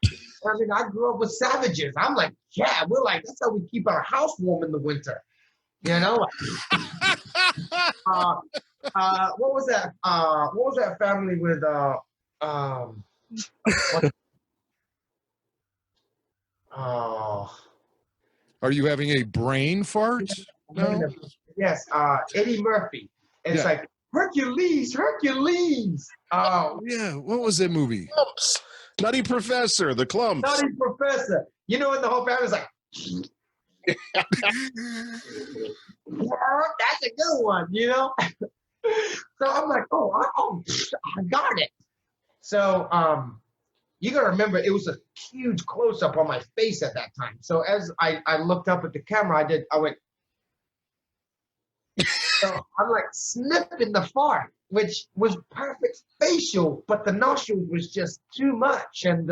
[SPEAKER 2] I mean, I grew up with savages. I'm like, yeah, we're like, that's how we keep our house warm in the winter. You know? What was that? What was that family with
[SPEAKER 3] Are you having a brain fart? No?
[SPEAKER 2] Yes, Eddie Murphy. It's like Hercules. Oh
[SPEAKER 3] yeah, what was that movie?
[SPEAKER 1] Clumps. Nutty Professor, the Clumps.
[SPEAKER 2] Nutty Professor. You know, and the whole family's like, that's a good one, you know? So I'm like, I got it. So you gotta remember, it was a huge close-up on my face at that time. So as I looked up at the camera, I went, so I'm like sniffing the fart, which was perfect facial, but the nostrils was just too much. And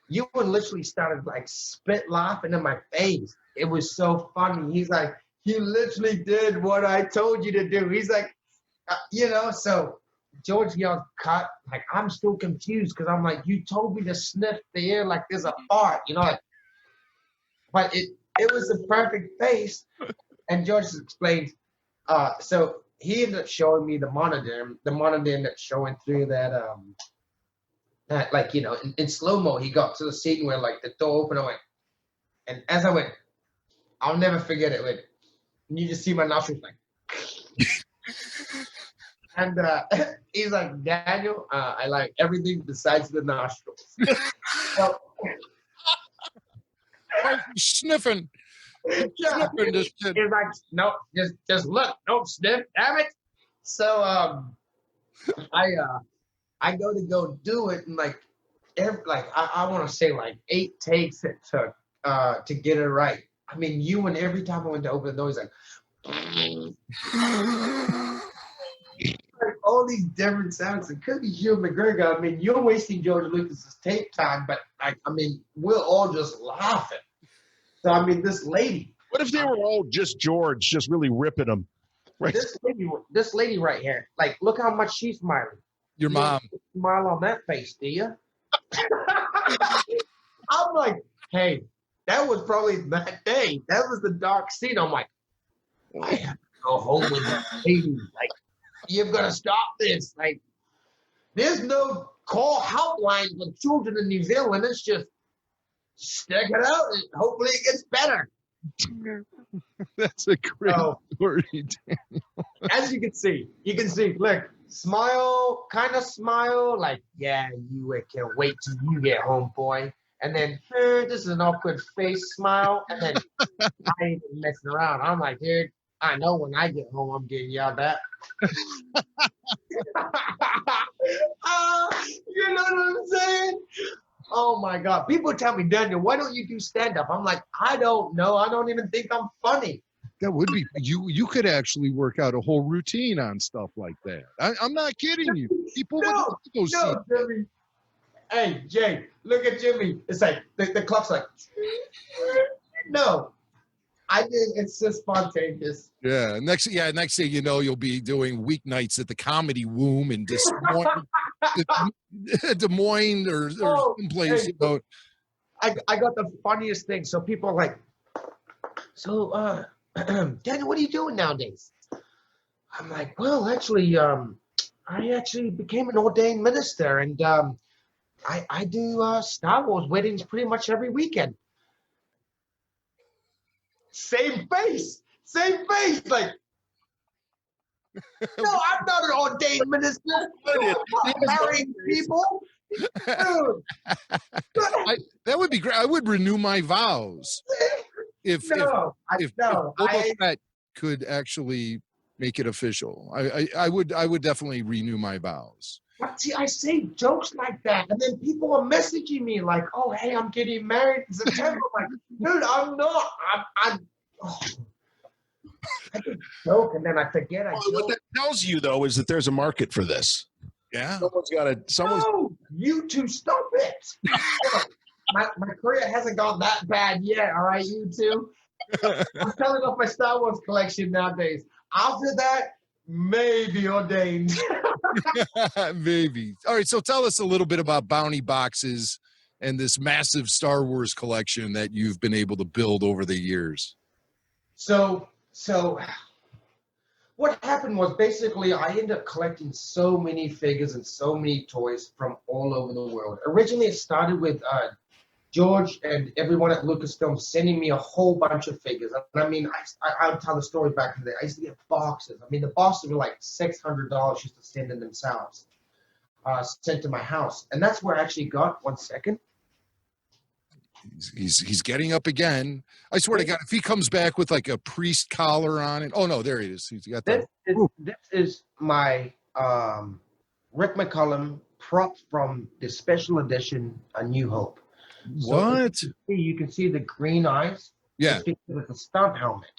[SPEAKER 2] Ewan literally started like spit laughing in my face. It was so funny. He's like, you literally did what I told you to do. He's like, you know, so George yelled, cut. Like, I'm still confused because I'm like, you told me to sniff the air like there's a fart, you know? Like, but it was the perfect face. And George explained, so he ended up showing me the monitor. The monitor ended up showing through that like, you know, in slow-mo, he got to the scene where like the door opened. I went, and as I went, I'll never forget it. Like, you just see my nostrils like, and he's like, Daniel, I like everything besides the nostrils. So,
[SPEAKER 3] sniffing.
[SPEAKER 2] Yeah. He's like, no, just look, don't sniff, damn it. So I go do it, and like I want to say like 8 takes it took to get it right. I mean, Ewan, every time I went to open the door, he's like, Like all these different sounds. It could be Ewan McGregor. I mean, you're wasting George Lucas's tape time, but I mean, we're all just laughing. So I mean, this lady.
[SPEAKER 1] What if they were all just George, just really ripping them? Right.
[SPEAKER 2] This lady right here. Like, look how much she's smiling.
[SPEAKER 3] Your mom.
[SPEAKER 2] Smile on that face, do you? I'm like, hey, that was probably that day. That was the dark scene. I'm like, I have to go home with that baby. Like, you've got to stop this. Like, there's no call helpline for children in New Zealand. It's just stick it out and hopefully it gets better.
[SPEAKER 1] That's a great story, Daniel.
[SPEAKER 2] As you can see, look, smile, kind of smile, like, yeah, you can't wait till you get home, boy. And then, this is an awkward face smile. And then I ain't even messing around. I'm like, dude, I know when I get home, I'm getting yelled at. You know what I'm saying? Oh my God. People tell me, Daniel, why don't you do stand-up? I'm like, I don't know. I don't even think I'm funny.
[SPEAKER 3] That would be, you could actually work out a whole routine on stuff like that. I'm not kidding you. People would love to go see.
[SPEAKER 2] Jimmy. Hey, Jay, look at Jimmy. It's like, the clock's like, no. I did. It's just spontaneous.
[SPEAKER 3] Yeah. Next thing you know, you'll be doing weeknights at the Comedy Womb in Des Moines or someplace.
[SPEAKER 2] Hey,
[SPEAKER 3] you know.
[SPEAKER 2] I got the funniest thing. So people are like, so, Daniel, what are you doing nowadays? I'm like, well, actually, I actually became an ordained minister, and I do Star Wars weddings pretty much every weekend. Same face, like, no, I'm not an ordained minister. I'm not marrying people. Dude.
[SPEAKER 3] That would be great. I would renew my vows if Boba Fett could actually make it official. I would definitely renew my vows.
[SPEAKER 2] But see, I say jokes like that, and then people are messaging me like, "Oh, hey, I'm getting married in September." I'm like, dude, I'm not. I just joke, and then I forget.
[SPEAKER 1] What that tells you, though, is that there's a market for this.
[SPEAKER 3] Yeah,
[SPEAKER 2] No, you two, stop it. my career hasn't gone that bad yet. All right, you two. I'm selling off my Star Wars collection nowadays. After that, maybe ordained.
[SPEAKER 3] Maybe. All right, so tell us a little bit about bounty boxes and this massive Star Wars collection that you've been able to build over the years.
[SPEAKER 2] So what happened was basically I ended up collecting so many figures and so many toys from all over the world. Originally, it started with George and everyone at Lucasfilm sending me a whole bunch of figures. And I mean, I would tell the story back in the day. I used to get boxes. I mean, the boxes were like $600 just to send in themselves, sent to my house. And that's where I actually got, 1 second.
[SPEAKER 3] He's getting up again. I swear to God, if he comes back with like a priest collar on it. Oh, no, there he is. He's got that.
[SPEAKER 2] This is my Rick McCullum prop from the special edition, A New Hope.
[SPEAKER 3] What?
[SPEAKER 2] So you can see the green eyes.
[SPEAKER 3] Yeah.
[SPEAKER 2] It's a stunt helmet.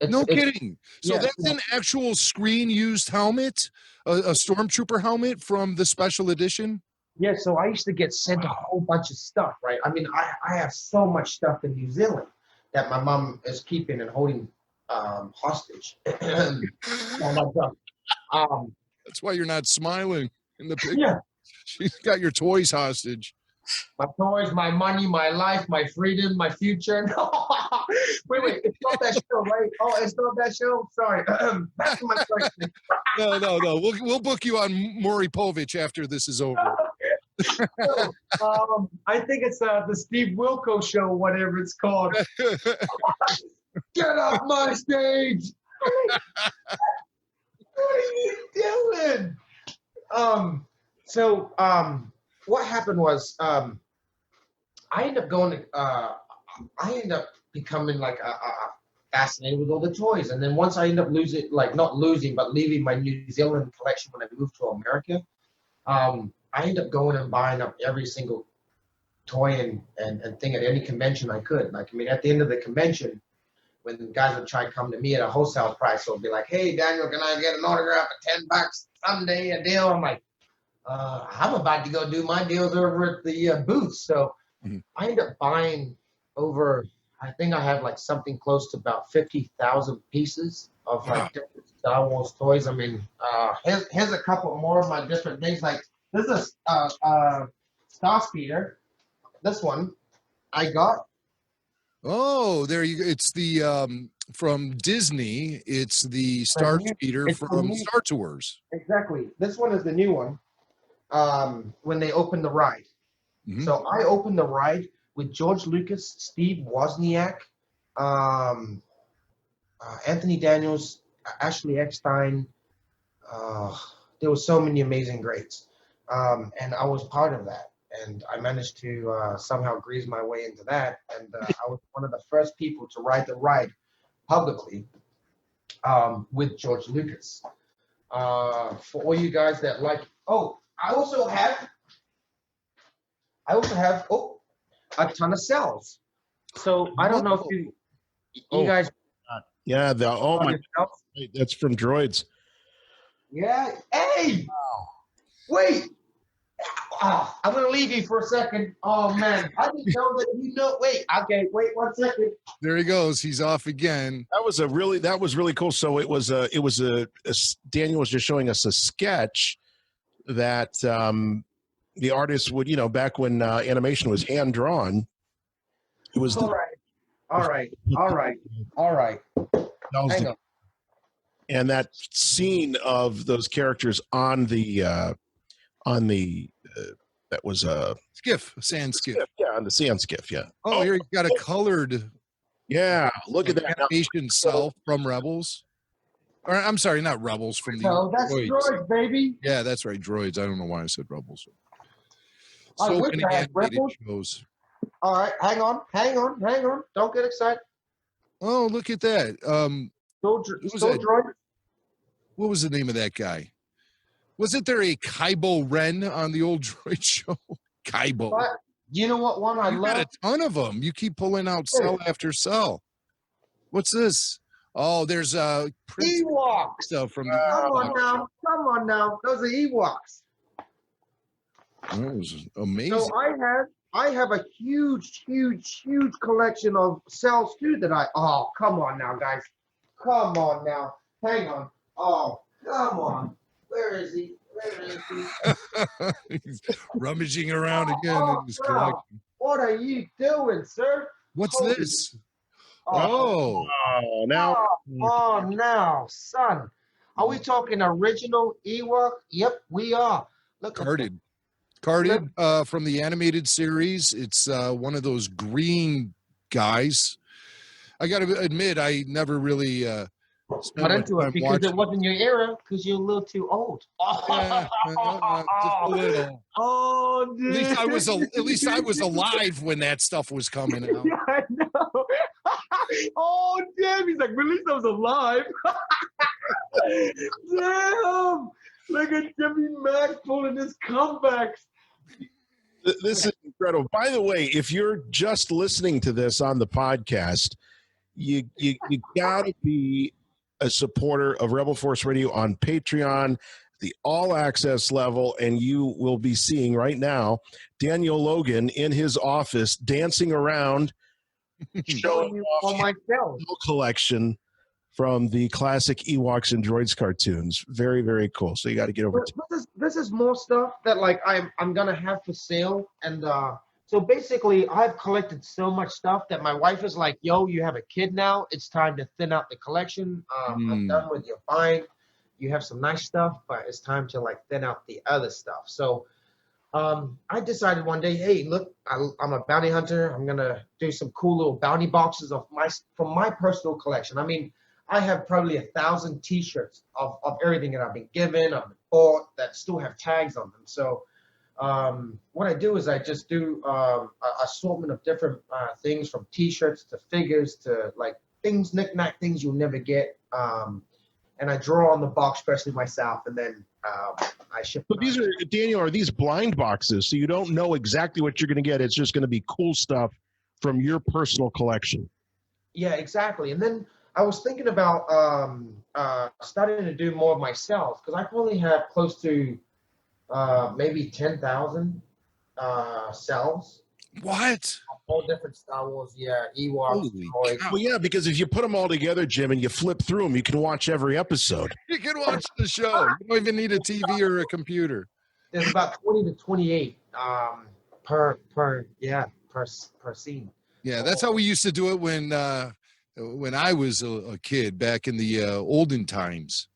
[SPEAKER 3] No kidding. So
[SPEAKER 2] yeah,
[SPEAKER 3] that's an actual screen-used helmet, a Stormtrooper helmet from the special edition?
[SPEAKER 2] Yeah, so I used to get sent a whole bunch of stuff, right? I mean, I have so much stuff in New Zealand that my mom is keeping and holding hostage. Oh, my God.
[SPEAKER 3] That's why you're not smiling in the picture.
[SPEAKER 2] Yeah.
[SPEAKER 3] She's got your toys hostage.
[SPEAKER 2] My toys, my money, my life, my freedom, my future. Wait, it's not that show, right? Oh, it's not that show? Sorry. Back to my question.
[SPEAKER 3] No. We'll book you on Maury Povich after this is over.
[SPEAKER 2] So, I think it's the Steve Wilco show, whatever it's called. Get off my stage! What are you doing? What happened was I ended up becoming like fascinated with all the toys, and then once I ended up leaving my New Zealand collection when I moved to America, I ended up going and buying up every single toy and thing at any convention I could. Like, I mean, at the end of the convention, when guys would try to come to me at a wholesale price, so it'd be like, hey, Daniel, can I get an autograph at $10 someday, a deal? I'm like, I'm about to go do my deals over at the booth. So I ended up buying over, I think I have like something close to about 50,000 pieces of like different Star Wars toys. I mean, here's a couple more of my different things. Like this is a Star Speeder. This one I got.
[SPEAKER 3] Oh, there you go. It's the from Disney. It's the Star Speeder from Star Tours.
[SPEAKER 2] Exactly. This one is the new one. When they opened the ride. So I opened the ride with George Lucas, Steve Wozniak, Anthony Daniels, Ashley Eckstein. There were so many amazing greats. And I was part of that. And I managed to somehow grease my way into that. And I was one of the first people to ride the ride publicly with George Lucas. For all you guys that like, I also have a ton of cells. So I don't know if you guys.
[SPEAKER 1] Yeah, that's from Droids.
[SPEAKER 2] Yeah. Hey. Wow. Wait. I'm gonna leave you for a second. Oh man, I didn't know that you know. Wait. Okay. Wait 1 second.
[SPEAKER 3] There he goes. He's off again.
[SPEAKER 1] That was really cool. So it was Daniel was just showing us a sketch that the artist would, back when animation was hand drawn. It was
[SPEAKER 2] all right.
[SPEAKER 1] And that scene of those characters on the that was a
[SPEAKER 3] skiff, a sand skiff.
[SPEAKER 1] Yeah, on the sand skiff. Yeah.
[SPEAKER 3] Oh, here you got a colored.
[SPEAKER 1] Yeah, look at that
[SPEAKER 3] animation cell from Rebels. Or I'm sorry, not Rebels, from the.
[SPEAKER 2] No, that's Droids, baby.
[SPEAKER 3] Yeah, that's right, Droids. I don't know why I said Rebels.
[SPEAKER 2] So many animated shows. All right, hang on. Don't get excited.
[SPEAKER 3] Oh, look at that.
[SPEAKER 2] Droid.
[SPEAKER 3] What was the name of that guy? Wasn't there a Kybo Ren on the old Droid show? Kybo.
[SPEAKER 2] But you know what one I love?
[SPEAKER 3] Got a ton of them. You keep pulling out cell after cell. What's this? Oh, there's a
[SPEAKER 2] Ewok
[SPEAKER 3] stuff from.
[SPEAKER 2] Come on now. Those are Ewoks.
[SPEAKER 3] That was amazing.
[SPEAKER 2] So I have a huge collection of cells too that oh, come on now, guys. Come on now. Hang on. Oh, come on. Where is he?
[SPEAKER 3] He's rummaging around again in his collection.
[SPEAKER 2] What are you doing, sir?
[SPEAKER 3] What's this?
[SPEAKER 1] Now,
[SPEAKER 2] son. Are we talking original Ewok? Yep, we are. Look,
[SPEAKER 3] carded from the animated series. It's one of those green guys. I got to admit, I never really
[SPEAKER 2] got into it because it wasn't your era, because you're a little too old.
[SPEAKER 3] Yeah, just a little.
[SPEAKER 2] Oh, dude.
[SPEAKER 3] At least I was alive when that stuff was coming out.
[SPEAKER 2] Yeah, I know. Oh, damn. He's like, at least I was alive. Damn. Look at Jimmy Mack pulling his comebacks.
[SPEAKER 1] This is incredible. By the way, if you're just listening to this on the podcast, you got to be a supporter of Rebel Force Radio on Patreon, the all access level, and you will be seeing right now Daniel Logan in his office dancing around, showing you all my collection from the classic Ewoks and Droids cartoons. Very, very cool. So you got to get over to
[SPEAKER 2] this is more stuff that like I'm gonna have for sale. And so basically I've collected so much stuff that my wife is like, yo, you have a kid now, it's time to thin out the collection. I'm done with your buying. You have some nice stuff, but it's time to like thin out the other stuff. So I decided one day, hey, look, I'm a bounty hunter. I'm gonna do some cool little bounty boxes from my personal collection. I mean, I have probably 1,000 T-shirts of everything that I've been given, I've been bought, that still have tags on them. So what I do is I just do an assortment of different things, from T-shirts to figures to like things, knick-knack things you'll never get. And I draw on the box especially myself, and then I ship them.
[SPEAKER 1] So these are, Daniel, are these blind boxes? So you don't know exactly what you're going to get. It's just going to be cool stuff from your personal collection.
[SPEAKER 2] Yeah, exactly. And then I was thinking about starting to do more of myself because I probably have close to maybe 10,000 cells.
[SPEAKER 3] What?
[SPEAKER 2] All different Star Wars, yeah, Ewoks,
[SPEAKER 3] Holy
[SPEAKER 2] droids.
[SPEAKER 3] cow.
[SPEAKER 1] Well, yeah, because if you put them all together, Jim, and you flip through them, you can watch every episode.
[SPEAKER 3] You can watch the show. You don't even need a TV or a computer.
[SPEAKER 2] There's about 20 to 28 per scene.
[SPEAKER 3] Yeah, that's how we used to do it when I was a kid back in the olden times.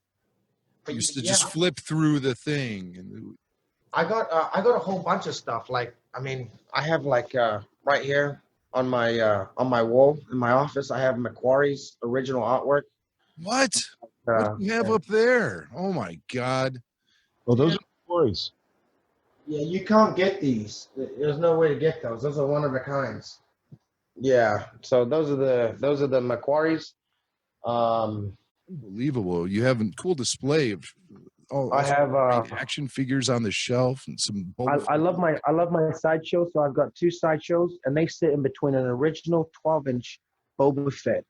[SPEAKER 2] But
[SPEAKER 3] Used to
[SPEAKER 2] yeah,
[SPEAKER 3] just flip through the thing. And
[SPEAKER 2] I got a whole bunch of stuff. Like, I mean, I have like right here on my wall in my office, I have Macquarie's original artwork.
[SPEAKER 3] what? What do you have up there? Oh my God.
[SPEAKER 1] Well, those are stories.
[SPEAKER 2] Yeah, you can't get these. There's no way to get those. Those are one of a kinds. Yeah. So those are the Macquarie's.
[SPEAKER 3] Unbelievable. You have a cool display of
[SPEAKER 2] I have
[SPEAKER 3] action figures on the shelf and some
[SPEAKER 2] I love my sideshow, so I've got 2 sideshows and they sit in between an original 12-inch Boba Fett.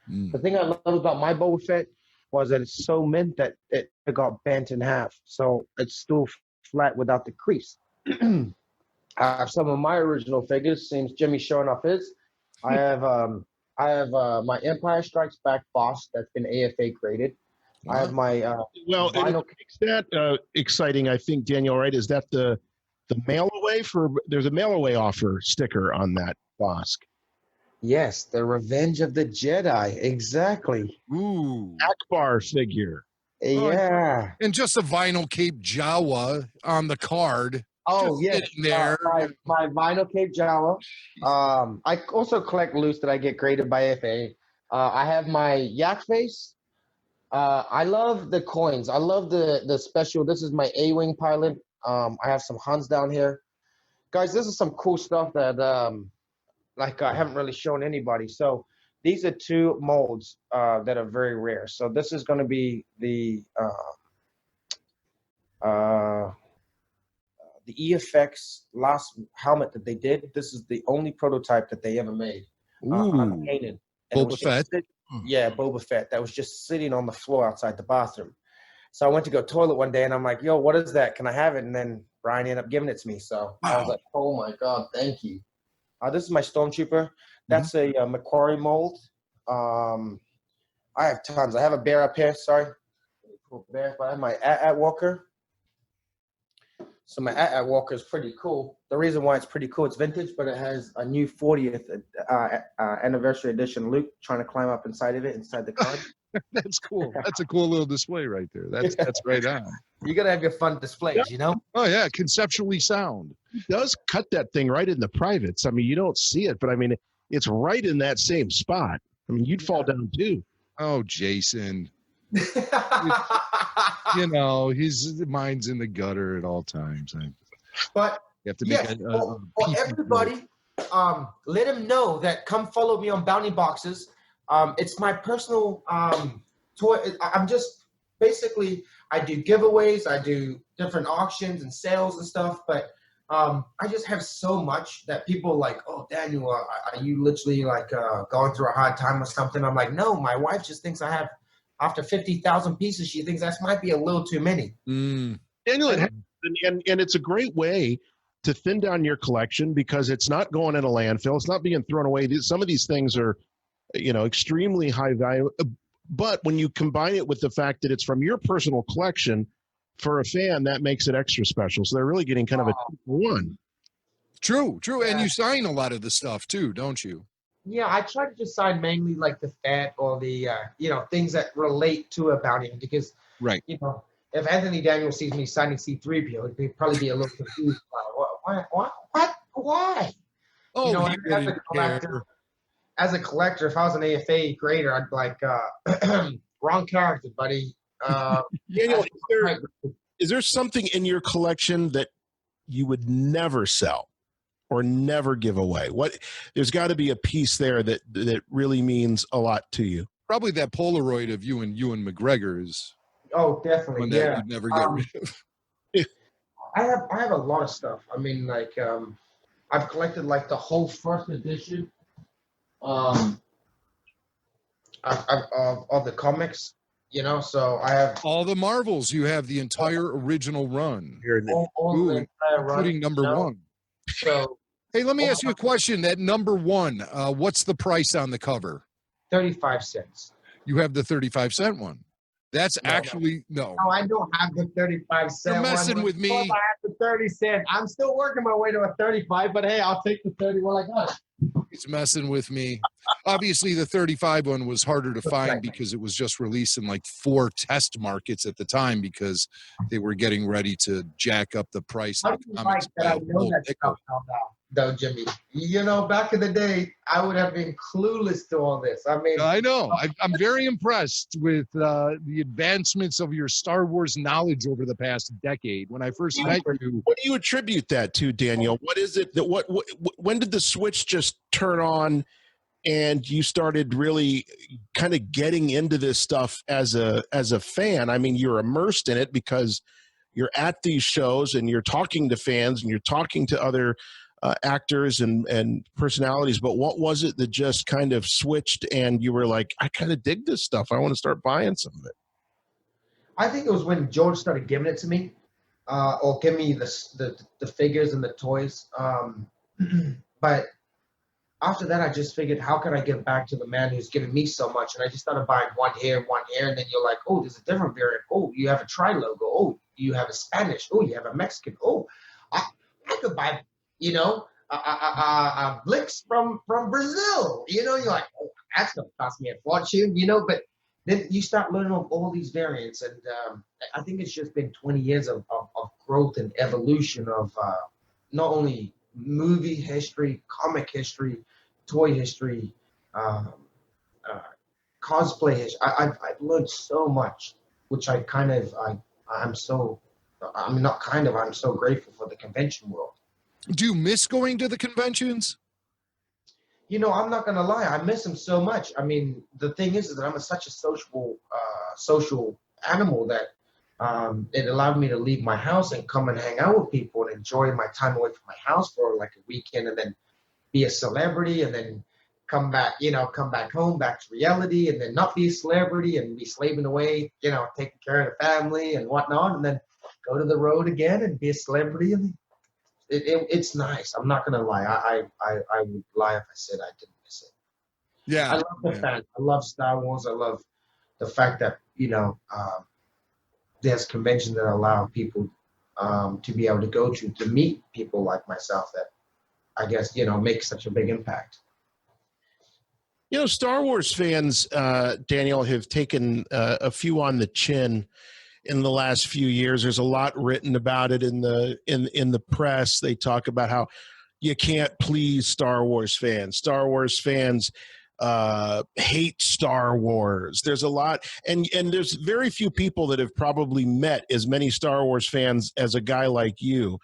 [SPEAKER 2] The thing I love about my Boba Fett was that it's so mint that it got bent in half. So it's still flat without the crease. I have some of my original figures, seems Jimmy's showing off his. I have my Empire Strikes Back boss that's been AFA graded. I have my
[SPEAKER 1] well, and
[SPEAKER 2] vinyl.
[SPEAKER 1] what makes that exciting, I think, Daniel, right? Is that the mail away there's a mail away offer sticker on that Bosk.
[SPEAKER 2] Yes, the Revenge of the Jedi. Exactly.
[SPEAKER 3] Ooh.
[SPEAKER 1] Akbar figure.
[SPEAKER 2] Yeah.
[SPEAKER 3] And just a vinyl Cape Jawa on the card.
[SPEAKER 2] Oh,
[SPEAKER 3] just
[SPEAKER 2] yes.
[SPEAKER 3] sitting there.
[SPEAKER 2] My vinyl Cape Jawa. I also collect loose that I get graded by FA. I have my yak face. I love the coins. I love the special. This is my A-Wing pilot. I have some Huns down here. Guys, this is some cool stuff that I haven't really shown anybody. So these are 2 molds that are very rare. So this is going to be the EFX last helmet that they did. This is the only prototype that they ever made. Unpainted.
[SPEAKER 3] Boba Fett.
[SPEAKER 2] Yeah, Boba Fett. That was just sitting on the floor outside the bathroom. So I went to go toilet one day, and I'm like, yo, what is that? Can I have it? And then Brian ended up giving it to me. So I was like, oh, my God, thank you. This is my Stormtrooper. That's a Macquarie mold. I have tons. I have a bear up here. Sorry. Bear, but I have my At Walker. So my At Walker is pretty cool. The reason why it's pretty cool, it's vintage, but it has a new 40th anniversary edition Luke trying to climb up inside of it, inside the card.
[SPEAKER 3] That's cool. That's a cool little display right there. That's right on.
[SPEAKER 2] You got to have your fun displays, you know?
[SPEAKER 3] Oh, yeah. Conceptually sound.
[SPEAKER 1] He does cut that thing right in the privates. I mean, you don't see it, but I mean, it's right in that same spot. I mean, you'd fall down too.
[SPEAKER 3] Oh, Jason. You know, his mind's in the gutter at all times.
[SPEAKER 2] But
[SPEAKER 3] you have to make
[SPEAKER 2] for everybody, let him know that come follow me on Bounty Boxes. It's my personal toy. I'm just basically, I do giveaways, I do different auctions and sales and stuff, but I just have so much that people like, oh, Daniel, are you literally like going through a hard time or something? I'm like, no, my wife just thinks I have, after 50,000 pieces, she thinks that might be a little too many.
[SPEAKER 1] Daniel, and it's a great way to thin down your collection because it's not going in a landfill. It's not being thrown away. Some of these things are, extremely high value. But when you combine it with the fact that it's from your personal collection, for a fan, that makes it extra special. So they're really getting kind of a 2-for-1.
[SPEAKER 3] True.
[SPEAKER 2] Yeah.
[SPEAKER 3] And you sign a lot of the stuff too, don't you?
[SPEAKER 2] Yeah, I try to just sign mainly like the fat or the, things that relate to a bounty hunter because,
[SPEAKER 3] right.
[SPEAKER 2] If Anthony Daniel sees me signing C-3PO, he'd probably be a little confused. Why?
[SPEAKER 3] Oh,
[SPEAKER 2] as a collector, if I was an AFA grader, I'd be like, wrong character, buddy.
[SPEAKER 1] Daniel, is there something in your collection that you would never sell or never give away? There's got to be a piece there that really means a lot to you.
[SPEAKER 3] Probably that Polaroid of you and Ewan McGregor is.
[SPEAKER 2] Oh, definitely.
[SPEAKER 3] One
[SPEAKER 2] that
[SPEAKER 3] you'd never get rid of.
[SPEAKER 2] I have a lot of stuff. I mean, like I've collected like the whole first edition of the comics, you know. So I have
[SPEAKER 3] all the Marvels. You have the entire original run,
[SPEAKER 2] all the entire run,
[SPEAKER 3] including number one.
[SPEAKER 2] So
[SPEAKER 3] hey, let me ask you a question. That number one, what's the price on the cover?
[SPEAKER 2] 35 cents.
[SPEAKER 3] You have the 35-cent one. That's actually no.
[SPEAKER 2] No, I don't have the 35-cent.
[SPEAKER 3] You're messing with me.
[SPEAKER 2] I have the 30-cent. I'm still working my way to a 35, but hey, I'll take the 30 while I got it.
[SPEAKER 3] He's messing with me. Obviously, the 35 one was harder to find because it was just released in like 4 test markets at the time because they were getting ready to jack up the price.
[SPEAKER 2] How do you like that I know that stuff now, though, Jimmy? You know, back in the day, I would have been clueless to all this. I mean,
[SPEAKER 3] I know. I'm very impressed with the advancements of your Star Wars knowledge over the past decade. When I first met you,
[SPEAKER 1] what do you attribute that to, Daniel? What is it that when did the switch just turn on, and you started really kind of getting into this stuff as a fan? I mean, you're immersed in it because you're at these shows and you're talking to fans and you're talking to other actors and personalities, but what was it that just kind of switched and you were like, I kind of dig this stuff, I want to start buying some of it?
[SPEAKER 2] I think it was when George started giving it to me, or give me the figures and the toys. But after that, I just figured, how can I give back to the man who's given me so much? And I just started buying one here, and then you're like, oh, there's a different variant. Oh, you have a tri-logo. Oh, you have a Spanish. Oh, you have a Mexican. Oh, I could buy, you know, a Blix from Brazil. You know, you're like, oh, that's going to cost me a fortune, you know. But then you start learning of all these variants. And I think it's just been 20 years of growth and evolution of not only movie history, comic history, toy history, cosplay history. I've learned so much, which I'm so grateful for the convention world.
[SPEAKER 3] Do you miss going to the conventions?
[SPEAKER 2] You know, I'm not gonna lie, I miss them so much. I mean, the thing is that I'm such a social animal that it allowed me to leave my house and come and hang out with people and enjoy my time away from my house for like a weekend, and then be a celebrity, and then come back home, back to reality, and then not be a celebrity and be slaving away, you know, taking care of the family and whatnot, and then go to the road again and be a celebrity. And it's nice. I'm not gonna lie. I would lie if I said I didn't miss it.
[SPEAKER 3] Yeah,
[SPEAKER 2] I love the fans. I love Star Wars. I love the fact that, you know, there's conventions that allow people to be able to go to meet people like myself that I guess, you know, make such a big impact.
[SPEAKER 1] You know, Star Wars fans, Daniel, have taken a few on the chin in the last few years. There's a lot written about it in the press. They talk about how you can't please Star Wars fans. Star Wars fans hate Star Wars. There's a lot, and there's very few people that have probably met as many Star Wars fans as a guy like you.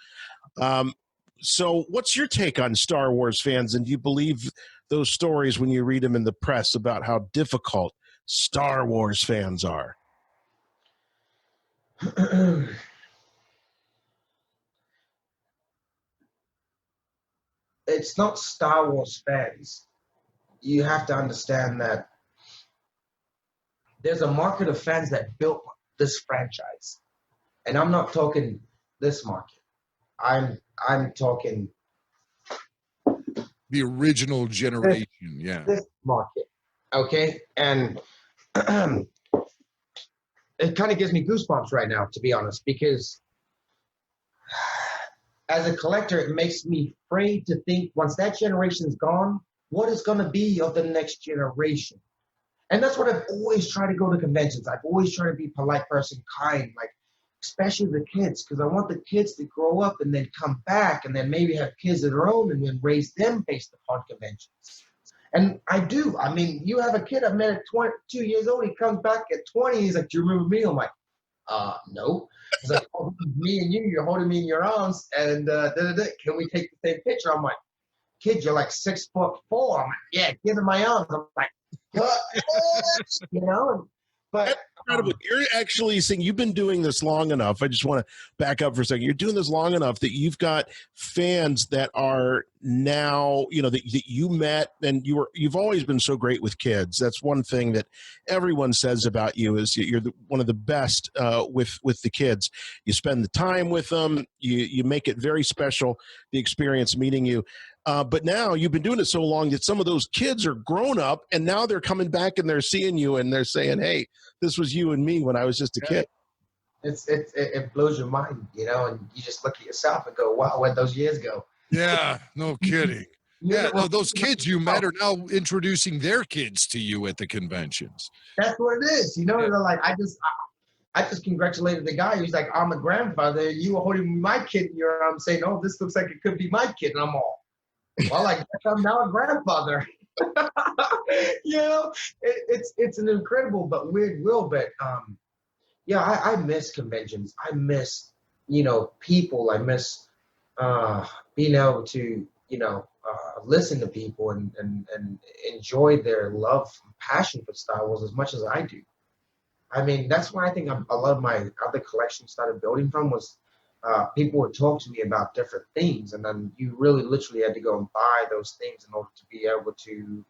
[SPEAKER 1] So what's your take on Star Wars fans, and do you believe those stories when you read them in the press about how difficult Star Wars fans are?
[SPEAKER 2] It's not Star Wars fans. You have to understand that there's a market of fans that built this franchise. And I'm not talking this market. I'm talking
[SPEAKER 3] the original generation,
[SPEAKER 2] this market. Okay? And it kind of gives me goosebumps right now, to be honest, because as a collector, it makes me afraid to think once that generation's gone, what is going to be of the next generation? And that's what I've always tried to go to conventions. I've always tried to be a polite person, kind, like especially the kids, because I want the kids to grow up and then come back and then maybe have kids of their own and then raise them based upon conventions. And I do. I mean, you have a kid I met at 22 years old. He comes back at 20. He's like, do you remember me? I'm like, no. He's like, oh, me and you, you're holding me in your arms. And can we take the same picture? I'm like, kid, you're like 6'4". I'm like, yeah, give him my arms. I'm like, you know. But
[SPEAKER 1] incredible. You're actually saying you've been doing this long enough. I just want to back up for a second. You're doing this long enough that you've got fans that are now, that you met, and you've always been so great with kids. That's one thing that everyone says about you is you're one of the best with the kids. You spend the time with them. You make it very special, the experience meeting you. But now you've been doing it so long that some of those kids are grown up, and now they're coming back and they're seeing you and they're saying, "Hey, this was you and me when I was just a kid."
[SPEAKER 2] It blows your mind, and you just look at yourself and go, "Wow, where'd those years go?"
[SPEAKER 3] Yeah, no kidding. Yeah, no, those kids you met are now introducing their kids to you at the conventions.
[SPEAKER 2] That's what it is. They're like, I just congratulated the guy who's like, "I'm a grandfather. You were holding my kid in your arm saying, oh, this looks like it could be my kid." And I'm all, well, I guess I'm now a grandfather. It's an incredible but weird world. But I miss conventions. I miss, people. I miss being able to, listen to people and enjoy their love and passion for Star Wars as much as I do. I mean, that's why I think a lot of my other collections started building from was people would talk to me about different things, and then you really literally had to go and buy those things in order to be able to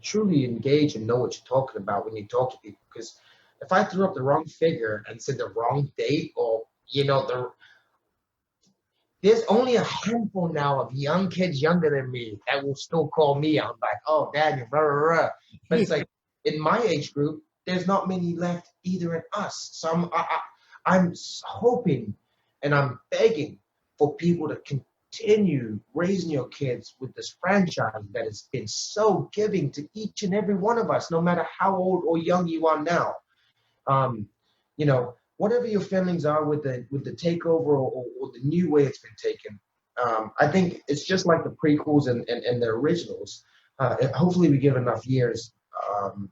[SPEAKER 2] truly engage and know what you're talking about when you talk to people. Because if I threw up the wrong figure and said the wrong date, or there's only a handful now of young kids younger than me that will still call me out like, "Oh, Daniel, blah, blah, blah." But it's like in my age group, there's not many left either in us. So I'm hoping and I'm begging for people to continue raising your kids with this franchise that has been so giving to each and every one of us, no matter how old or young you are now. Whatever your feelings are with the takeover or the new way it's been taken, I think it's just like the prequels and the originals. Hopefully we give enough years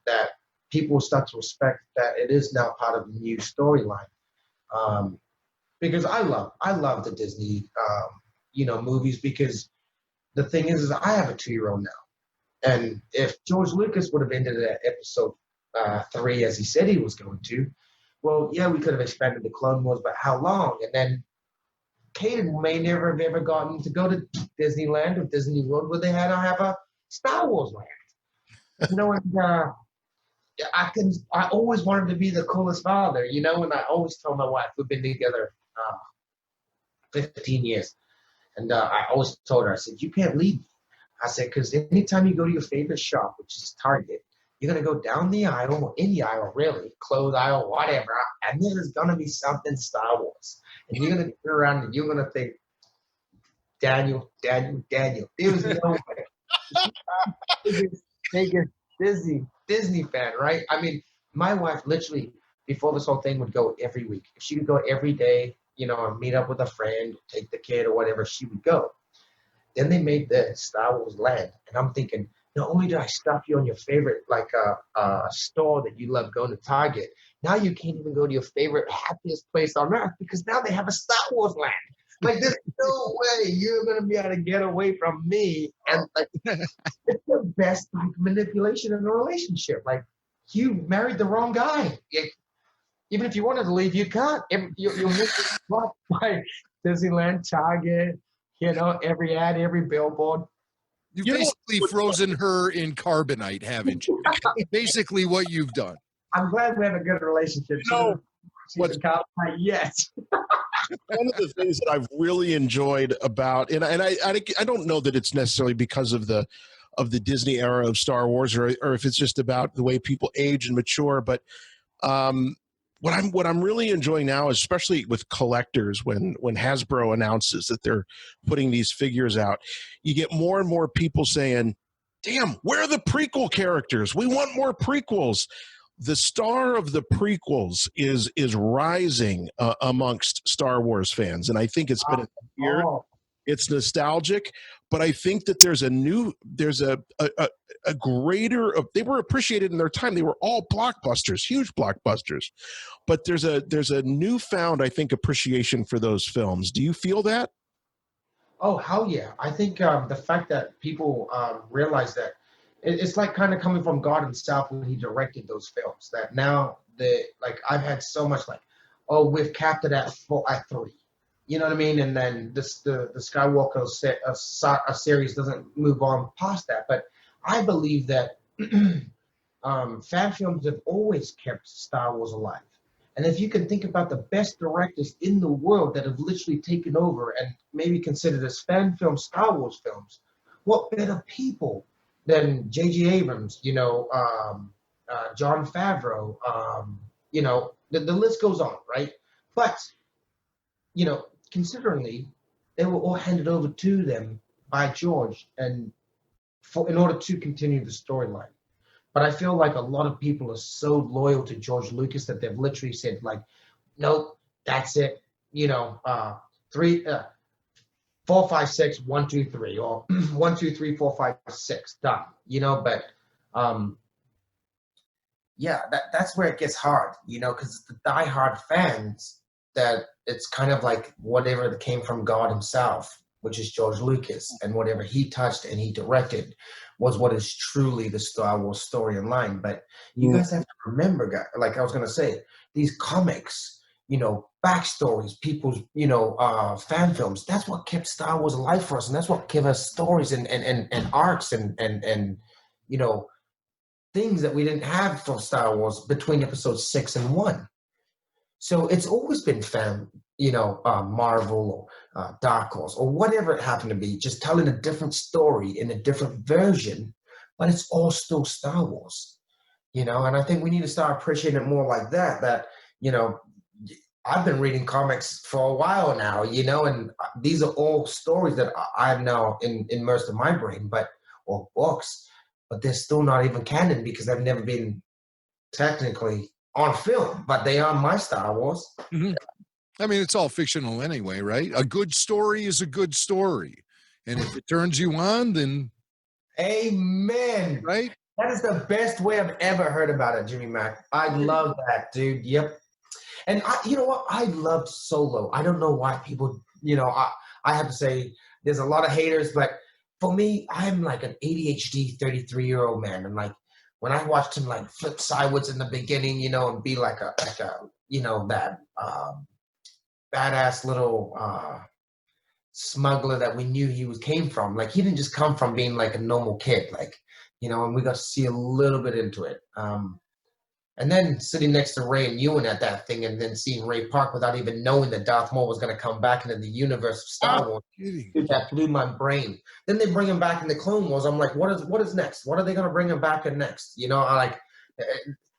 [SPEAKER 2] that people will start to respect that it is now part of the new storyline. Because I love the Disney, movies, because the thing is I have a 2-year-old now. And if George Lucas would have ended at episode 3 as he said he was going to, well, yeah, we could have expanded the Clone Wars, but how long? And then Caden may never have ever gotten to go to Disneyland or Disney World where they had to have a Star Wars land. And I always wanted to be the coolest father, and I always tell my wife, we've been together 15 years. And I always told her, I said, you can't leave me. I said, because anytime you go to your favorite shop, which is Target, you're going to go down the aisle, or any aisle, really, clothes aisle, whatever, and there's going to be something Star Wars. And you're going to turn around and you're going to think, Daniel. There's no way. Biggest Disney fan, right? I mean, my wife literally, before this whole thing, would go every week. If she could go every day, and meet up with a friend, take the kid or whatever, she would go. Then they made the Star Wars land. And I'm thinking, not only did I stop you on your favorite, store that you love going to Target, now you can't even go to your favorite, happiest place on earth because now they have a Star Wars land. Like, there's no way you're going to be able to get away from me. And, it's the best manipulation in a relationship. Like, you married the wrong guy. Even if you wanted to leave, you can't. You're missing by Disneyland, Target, every ad, every billboard.
[SPEAKER 3] You've basically frozen her in carbonite, haven't you? Basically what you've done.
[SPEAKER 2] I'm glad we have a good relationship. What's carbonite? Yes.
[SPEAKER 1] One of the things that I've really enjoyed about, and I don't know that it's necessarily because of the Disney era of Star Wars, or if it's just about the way people age and mature, but what I'm really enjoying now, especially with collectors, when Hasbro announces that they're putting these figures out, you get more and more people saying, "Damn, where are the prequel characters? We want more prequels." The star of the prequels is rising amongst Star Wars fans, and I think it's been weird. It's nostalgic, but I think that there's a greater. They were appreciated in their time. They were all blockbusters, huge blockbusters, but there's a newfound, I think, appreciation for those films. Do you feel that?
[SPEAKER 2] Oh, hell yeah! I think the fact that people realize that it's like kind of coming from God himself when he directed those films. That now like I've had so much like, oh, we've capped it at 3. You know what I mean? And then the Skywalker series doesn't move on past that. But I believe that fan films have always kept Star Wars alive. And if you can think about the best directors in the world that have literally taken over and maybe considered as fan films, Star Wars films, what better people than J.J. Abrams, Jon Favreau, the list goes on, right? But, considering they were all handed over to them by George in order to continue the storyline. But I feel like a lot of people are so loyal to George Lucas that they've literally said, like, nope, that's it. 3, 4, 5, 6, 1, 2, 3, or 1, 2, 3, 4, 5, 6, done. But that's where it gets hard, because the diehard fans that it's kind of like whatever that came from God himself, which is George Lucas, and whatever he touched and he directed was what is truly the Star Wars story in line. But you guys have to remember, guys, like I was going to say, these comics, backstories, people's, fan films, that's what kept Star Wars alive for us. And that's what gave us stories and arcs and things that we didn't have for Star Wars between episodes 6 and 1. So it's always been fan, Marvel or Dark Horse or whatever it happened to be, just telling a different story in a different version, but it's all still Star Wars, and I think we need to start appreciating it more like that, I've been reading comics for a while now, and these are all stories that I've now immersed in my brain, or books, but they're still not even canon because they've never been technically on film, but they are my Star Wars.
[SPEAKER 3] Mm-hmm. I mean, it's all fictional anyway, right? A good story is a good story. And if it turns you on, then...
[SPEAKER 2] Amen.
[SPEAKER 3] Right?
[SPEAKER 2] That is the best way I've ever heard about it, Jimmy Mac. I love that, dude. Yep. And you know what? I loved Solo. I don't know why people, I have to say there's a lot of haters, but for me, I'm like an ADHD 33-year-old man. And like, when I watched him like flip sideways in the beginning, and be like a that badass little smuggler that we knew he came from. Like he didn't just come from being like a normal kid, like, and we got to see a little bit into it. And then sitting next to Ray and Ewan at that thing, and then seeing Ray Park without even knowing that Darth Maul was going to come back into the universe of Star Wars, dude, that blew my brain. Then they bring him back in the Clone Wars. I'm like, what is next? What are they going to bring him back in next?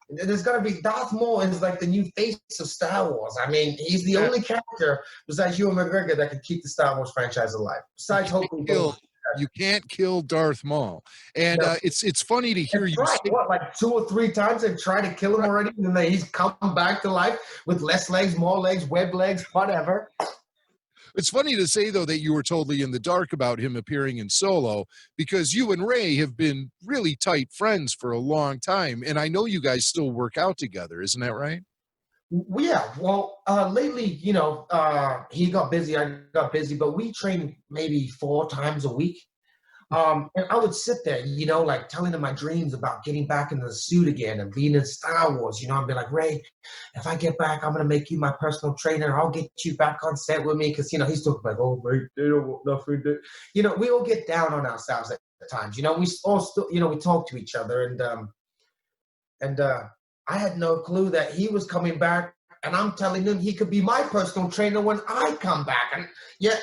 [SPEAKER 2] There's going to be Darth Maul is like the new face of Star Wars. I mean, he's the only character besides Ewan McGregor that can keep the Star Wars franchise alive. Besides, hopefully.
[SPEAKER 3] You can't kill Darth Maul, and no. It's funny to hear you say
[SPEAKER 2] like 2 or 3 times they've tried to kill him already, and then he's come back to life with less legs, more legs, web legs, whatever.
[SPEAKER 3] It's funny to say though that you were totally in the dark about him appearing in Solo, because you and Ray have been really tight friends for a long time, and I know you guys still work out together. Isn't that right?
[SPEAKER 2] Yeah, well, lately, he got busy, I got busy, but we train maybe 4 times a week. And I would sit there, like telling him my dreams about getting back into the suit again and being in Star Wars, I'd be like, Ray, if I get back, I'm going to make you my personal trainer. I'll get you back on set with me. Because, he's talking like, oh, Ray, they don't want nothing. We all get down on ourselves at times. We all still, we talk to each other. And I had no clue that he was coming back, and I'm telling him he could be my personal trainer when I come back. And yet,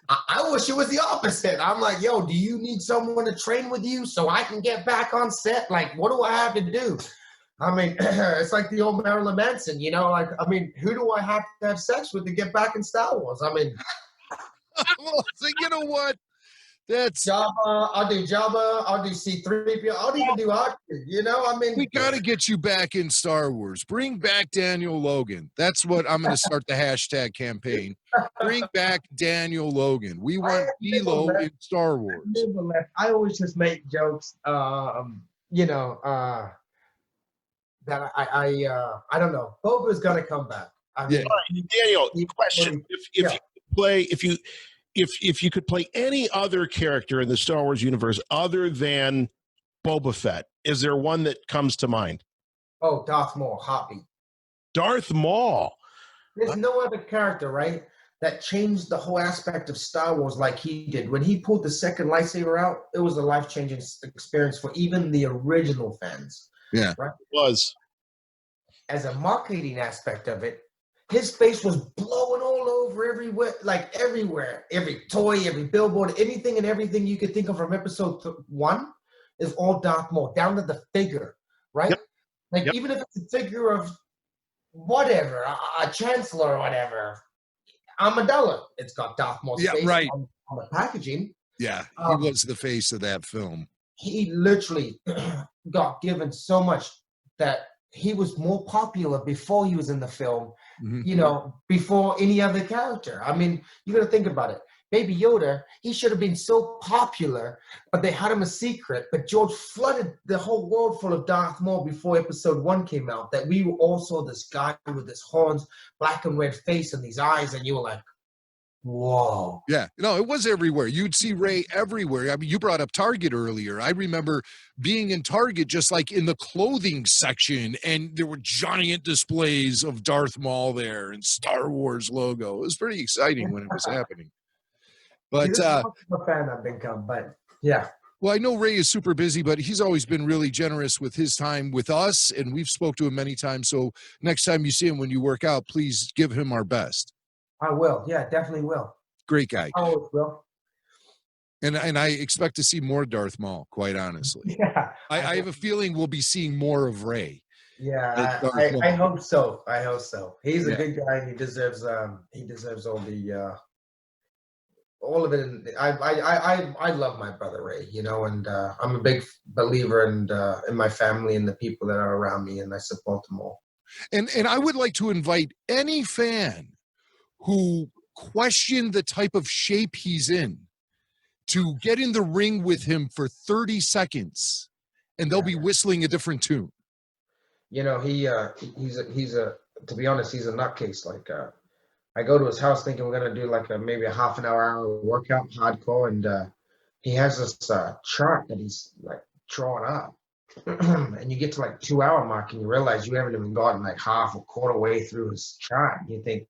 [SPEAKER 2] I wish it was the opposite. I'm like, yo, do you need someone to train with you so I can get back on set? Like, what do I have to do? I mean, it's like the old Marilyn Manson, who do I have to have sex with to get back in Star Wars? I mean.
[SPEAKER 3] Well, so you know what? That's
[SPEAKER 2] Jabba, I'll do Jabba, I'll do C-3PO, I'll even do R2,
[SPEAKER 3] we got to get you back in Star Wars. Bring back Daniel Logan. That's what I'm going to start the hashtag campaign. Bring back Daniel Logan. We want D-Lo in Star Wars.
[SPEAKER 2] I always just make jokes, that I don't know. Boba's going to come back.
[SPEAKER 1] Daniel, question. If you could play any other character in the Star Wars universe other than Boba Fett? Is there one that comes to mind?
[SPEAKER 2] Oh, Darth Maul, heartbeat.
[SPEAKER 1] Darth Maul.
[SPEAKER 2] There's no other character, right, that changed the whole aspect of Star Wars like he did. When he pulled the second lightsaber out, it was a life-changing experience for even the original fans.
[SPEAKER 3] Yeah,
[SPEAKER 2] right?
[SPEAKER 1] It was.
[SPEAKER 2] As a marketing aspect of it, his face was blowing all over everywhere, like everywhere. Every toy, every billboard, anything and everything you could think of from episode 1 is all Darth Maul, down to the figure, right?
[SPEAKER 1] Yep.
[SPEAKER 2] Like
[SPEAKER 1] Yep.
[SPEAKER 2] even if it's a figure of whatever, a chancellor or whatever, Armadillo, it's got Darth Maul's face
[SPEAKER 3] right.
[SPEAKER 2] on the packaging.
[SPEAKER 3] Yeah, he was the face of that film.
[SPEAKER 2] He literally got given so much that he was more popular before he was in the film, before any other character. I mean, you got to think about it. Baby Yoda, he should have been so popular, but they had him a secret. But George flooded the whole world full of Darth Maul before episode 1 came out, that we all saw this guy with his horns, black and red face and these eyes, and you were like, whoa.
[SPEAKER 3] Yeah, it was everywhere. You'd see Rey everywhere. I mean, you brought up Target earlier. I remember being in Target just like in the clothing section, and there were giant displays of Darth Maul there and Star Wars logo. It was pretty exciting when it was happening. But
[SPEAKER 2] I'm a fan I've become, but yeah.
[SPEAKER 3] Well, I know Rey is super busy, but he's always been really generous with his time with us, and we've spoke to him many times. So next time you see him when you work out, please give him our best.
[SPEAKER 2] I will. Yeah, definitely will.
[SPEAKER 3] Great guy.
[SPEAKER 2] I always will.
[SPEAKER 3] And I expect to see more Darth Maul, quite honestly.
[SPEAKER 2] Yeah.
[SPEAKER 3] I have a feeling we'll be seeing more of Rey.
[SPEAKER 2] Yeah, I hope so. I hope so. He's a good guy. He deserves all the all of it. And I love my brother Rey, and I'm a big believer in my family and the people that are around me, and I support them all.
[SPEAKER 3] And I would like to invite any fan who questioned the type of shape he's in to get in the ring with him for 30 seconds, and they'll be whistling a different tune.
[SPEAKER 2] He's a to be honest, he's a nutcase. Like I go to his house thinking we're gonna do like maybe a half an hour workout, hardcore, and he has this chart that he's like drawing up. And you get to like 2 hour mark and you realize you haven't even gotten like half or quarter way through his chart. And you think,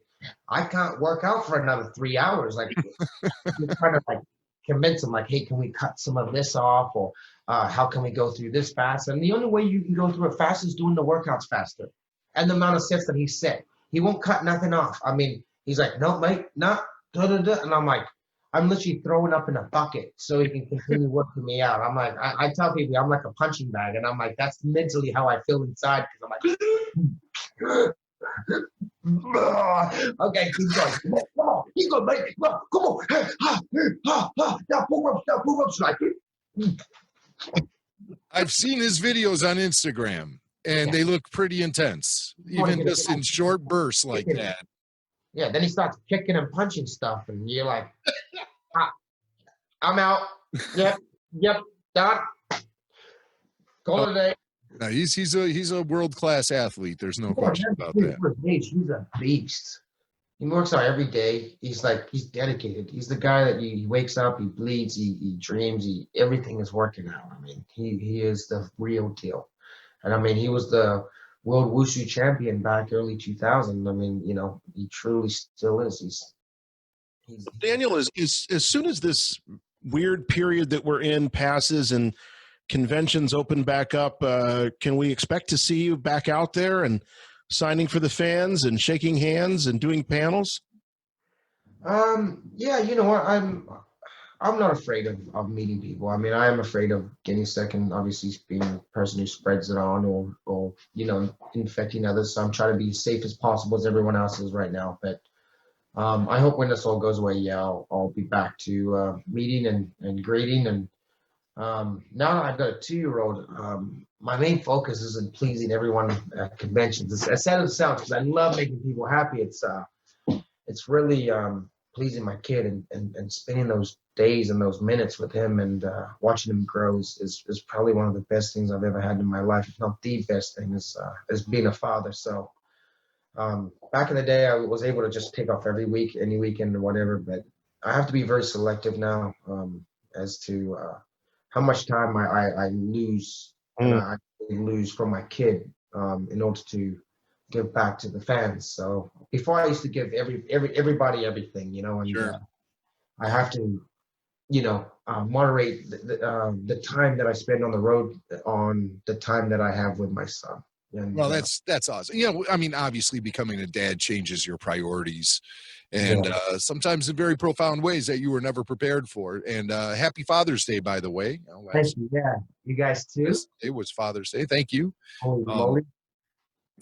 [SPEAKER 2] I can't work out for another 3 hours. Like you're trying to like convince him, like, hey, can we cut some of this off, or how can we go through this fast? And the only way you can go through it fast is doing the workouts faster. And the amount of sets that he set, he won't cut nothing off. I mean, he's like, no, mate, no, and I'm like, I'm literally throwing up in a bucket so he can continue working me out. I'm like, I tell people I'm like a punching bag, and I'm like, that's mentally how I feel inside, because I'm like, okay, keep going. Come on, keep going, mate. Come on. Now pull ups, like.
[SPEAKER 3] I've seen his videos on Instagram, and they look pretty intense, even just in short bursts like that.
[SPEAKER 2] Yeah, then he starts kicking and punching stuff, and you're like, I'm out. Yep, done. Go today.
[SPEAKER 3] No, he's a world-class athlete. There's no question about that.
[SPEAKER 2] He's a beast. He works out every day. He's dedicated. He's the guy that he wakes up, he bleeds, he dreams, everything is working out. I mean, he is the real deal. And I mean, he was the world wushu champion back early 2000. I mean, he truly still is.
[SPEAKER 1] Daniel, as soon as this weird period that we're in passes and conventions open back up, can we expect to see you back out there and signing for the fans and shaking hands and doing panels?
[SPEAKER 2] Yeah, you know what? I'm not afraid of meeting people. I mean, I am afraid of getting sick and obviously being a person who spreads it on or infecting others. So I'm trying to be as safe as possible as everyone else is right now. But I hope when this all goes away, I'll be back to meeting and greeting. And now that I've got a 2-year-old, my main focus is in pleasing everyone at conventions. As sad as it sounds, because I love making people happy. It's really pleasing my kid and spending those days and those minutes with him and watching him grow is probably one of the best things I've ever had in my life, if not the best thing, is being a father. So back in the day, I was able to just take off every week, any weekend or whatever, but I have to be very selective now as to how much time I lose and I lose from my kid in order to give back to the fans. So before I used to give everybody everything, you know, and
[SPEAKER 3] Sure.
[SPEAKER 2] I have to, you know, moderate the time that I spend on the road on the time that I have with my son. And,
[SPEAKER 3] Well, that's awesome. Yeah, I mean, obviously, becoming a dad changes your priorities, and sometimes in very profound ways that you were never prepared for. And happy Father's Day, by the way.
[SPEAKER 2] thank you. Yeah, you guys too.
[SPEAKER 3] It was Father's Day. Thank you.
[SPEAKER 2] Holy moly.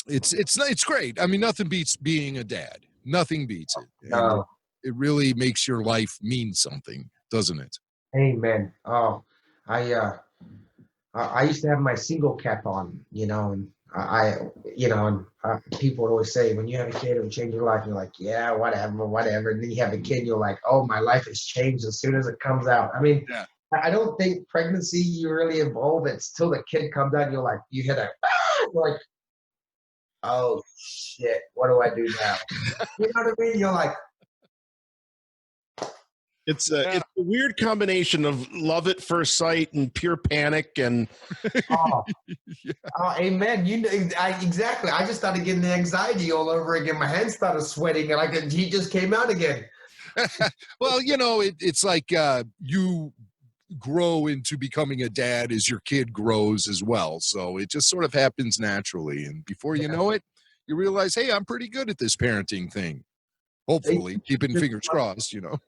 [SPEAKER 3] It's great. I mean, nothing beats being a dad. Nothing beats it. And it really makes your life mean something, doesn't it?
[SPEAKER 2] Amen. Oh, I used to have my single cap on, you know, and people would always say, when you have a kid, it will change your life. You're like, yeah, whatever. And then you have a kid, and you're like, oh, my life has changed as soon as it comes out. I mean, I don't think pregnancy you really involve. It's till the kid comes out, and you're like, you hear that, you're like, oh shit, what do I do now? You know what I mean? You're like,
[SPEAKER 1] it's a weird combination of love at first sight and pure panic and
[SPEAKER 2] amen. You know, exactly. I just started getting the anxiety all over again. My hands started sweating, and he just came out again.
[SPEAKER 3] Well, you know, it's like you grow into becoming a dad as your kid grows as well. So it just sort of happens naturally. And before you know it, you realize, hey, I'm pretty good at this parenting thing. Hopefully, keeping fingers crossed, you know.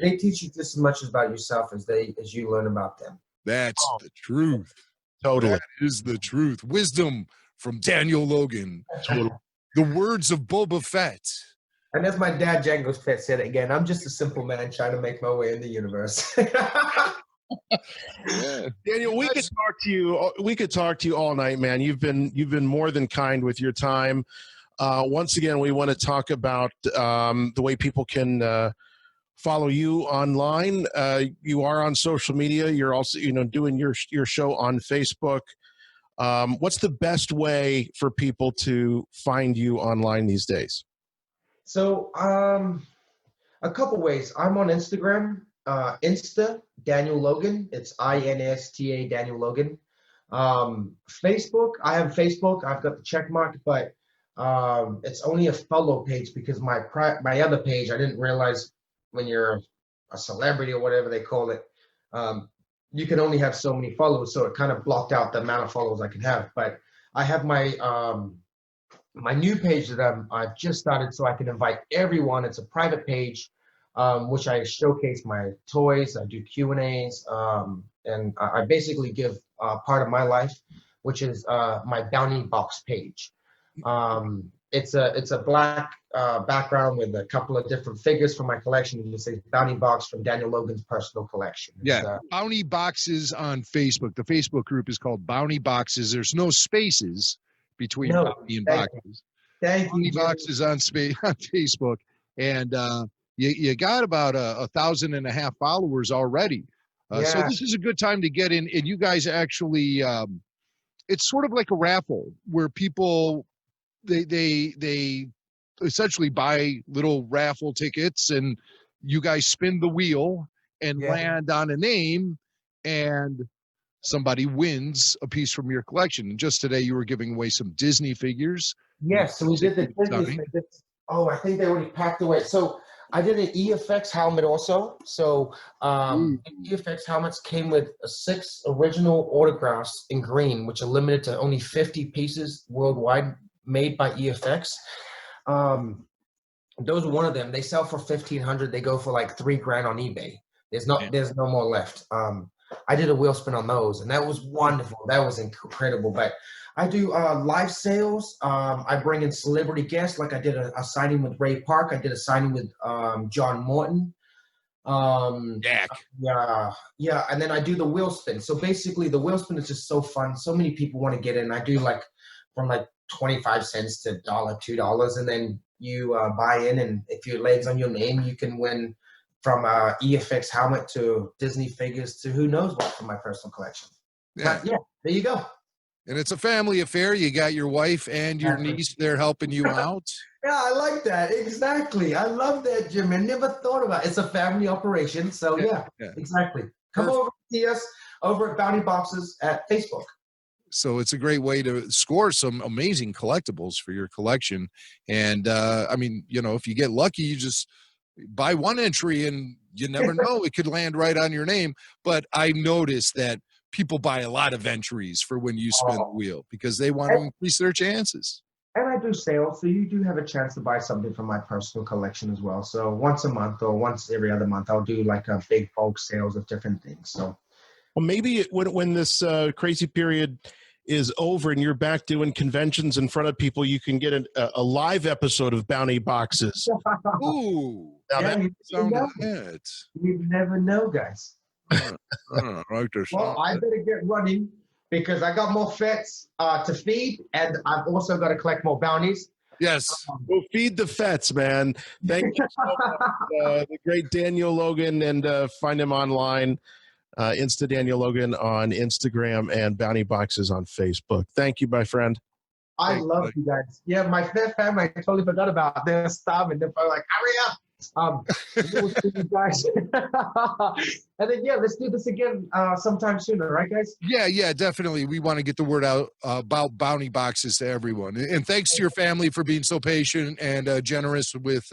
[SPEAKER 2] They teach you just as much about yourself as you learn about them.
[SPEAKER 3] That's the truth.
[SPEAKER 1] Totally.
[SPEAKER 3] That is the truth. Wisdom from Daniel Logan. The words of Boba Fett.
[SPEAKER 2] And as my dad, Jango Fett, said it again, I'm just a simple man trying to make my way in the universe.
[SPEAKER 1] Daniel, we could talk to you all night, man. You've been more than kind with your time. Once again, we want to talk about the way people can follow you online. You are on social media. You're also, you know, doing your show on Facebook. What's the best way for people to find you online these days?
[SPEAKER 2] So, a couple ways. I'm on Instagram, Insta Daniel Logan. It's INSTA Daniel Logan. Facebook. I have Facebook. I've got the check mark, but it's only a follow page because my other page, I didn't realize when you're a celebrity or whatever they call it, you can only have so many followers. So it kind of blocked out the amount of followers I can have. But I have my my new page that I've just started, so I can invite everyone. It's a private page, which I showcase my toys. I do Q&As, and I basically give part of my life, which is my bounty box page. It's a black background with a couple of different figures from my collection. You just say bounty box from Daniel Logan's personal collection.
[SPEAKER 3] Bounty Boxes on Facebook. The Facebook group is called Bounty Boxes. There's no spaces between bounty and boxes.
[SPEAKER 2] Thank you.
[SPEAKER 3] Bounty Boxes on Facebook, and you got about 1,500 followers already. So this is a good time to get in. And you guys actually, it's sort of like a raffle where people they essentially buy little raffle tickets, and you guys spin the wheel and land on a name, and somebody wins a piece from your collection. And just today you were giving away some Disney figures.
[SPEAKER 2] Yes, so we did the Disney figures. Oh, I think they already packed away. So I did an EFX helmet also. So EFX helmets came with 6 original autographs in green, which are limited to only 50 pieces worldwide, made by EFX. Those are one of them. They sell for $1,500. They go for like $3,000 on eBay. There's no more left. I did a wheel spin on those, and that was wonderful. That was incredible. But I do live sales. I bring in celebrity guests. Like I did a signing with Ray Park. I did a signing with John Morton. Yeah. And then I do the wheel spin. So basically, the wheel spin is just so fun. So many people want to get in. I do like from like 25 cents to $1, $2, and then you buy in. And if your leg's on your name, you can win from EFX helmet to Disney figures to who knows what from my personal collection. But there you go.
[SPEAKER 3] And it's a family affair. You got your wife and your niece there helping you out.
[SPEAKER 2] Yeah, I like that. Exactly. I love that, Jim. I never thought about it. It's a family operation. So yeah. Exactly. Come over to see us. over at Bounty Boxes at Facebook.
[SPEAKER 3] So it's a great way to score some amazing collectibles for your collection. And I mean, you know, if you get lucky, you just buy one entry and you never know, it could land right on your name. But I noticed that people buy a lot of entries for when you spin the wheel because they want to increase their chances.
[SPEAKER 2] And I do sales, so you do have a chance to buy something from my personal collection as well. So once a month or once every other month, I'll do like a big bulk sales of different things. So,
[SPEAKER 1] well, maybe when this crazy period is over and you're back doing conventions in front of people, you can get a live episode of Bounty Boxes.
[SPEAKER 3] Ooh,
[SPEAKER 2] yeah,
[SPEAKER 3] that.
[SPEAKER 2] You never know, guys.
[SPEAKER 3] Right there.
[SPEAKER 2] Well, I better get running because I got more Fets to feed, and I've also got to collect more bounties.
[SPEAKER 3] Yes.
[SPEAKER 1] We'll feed the Fets, man. Thank you so much, the great Daniel Logan, and find him online. Insta Daniel Logan on Instagram and Bounty Boxes on Facebook. Thank you, my friend.
[SPEAKER 2] I love you guys. Yeah, my family, I totally forgot about. They're starving. They're probably like, hurry up. We'll see you guys. And then, yeah, let's do this again sometime sooner, right, guys?
[SPEAKER 3] Yeah, definitely. We want to get the word out about Bounty Boxes to everyone. And thanks to your family for being so patient and generous with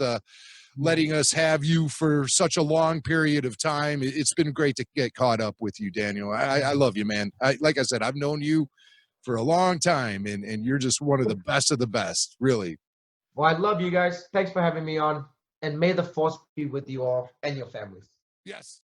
[SPEAKER 3] letting us have you for such a long period of time. It's been great to get caught up with you, Daniel. I love you, man. Like I said, I've known you for a long time, and you're just one of the best, really.
[SPEAKER 2] Well, I love you guys. Thanks for having me on. And may the force be with you all and your families.
[SPEAKER 3] Yes.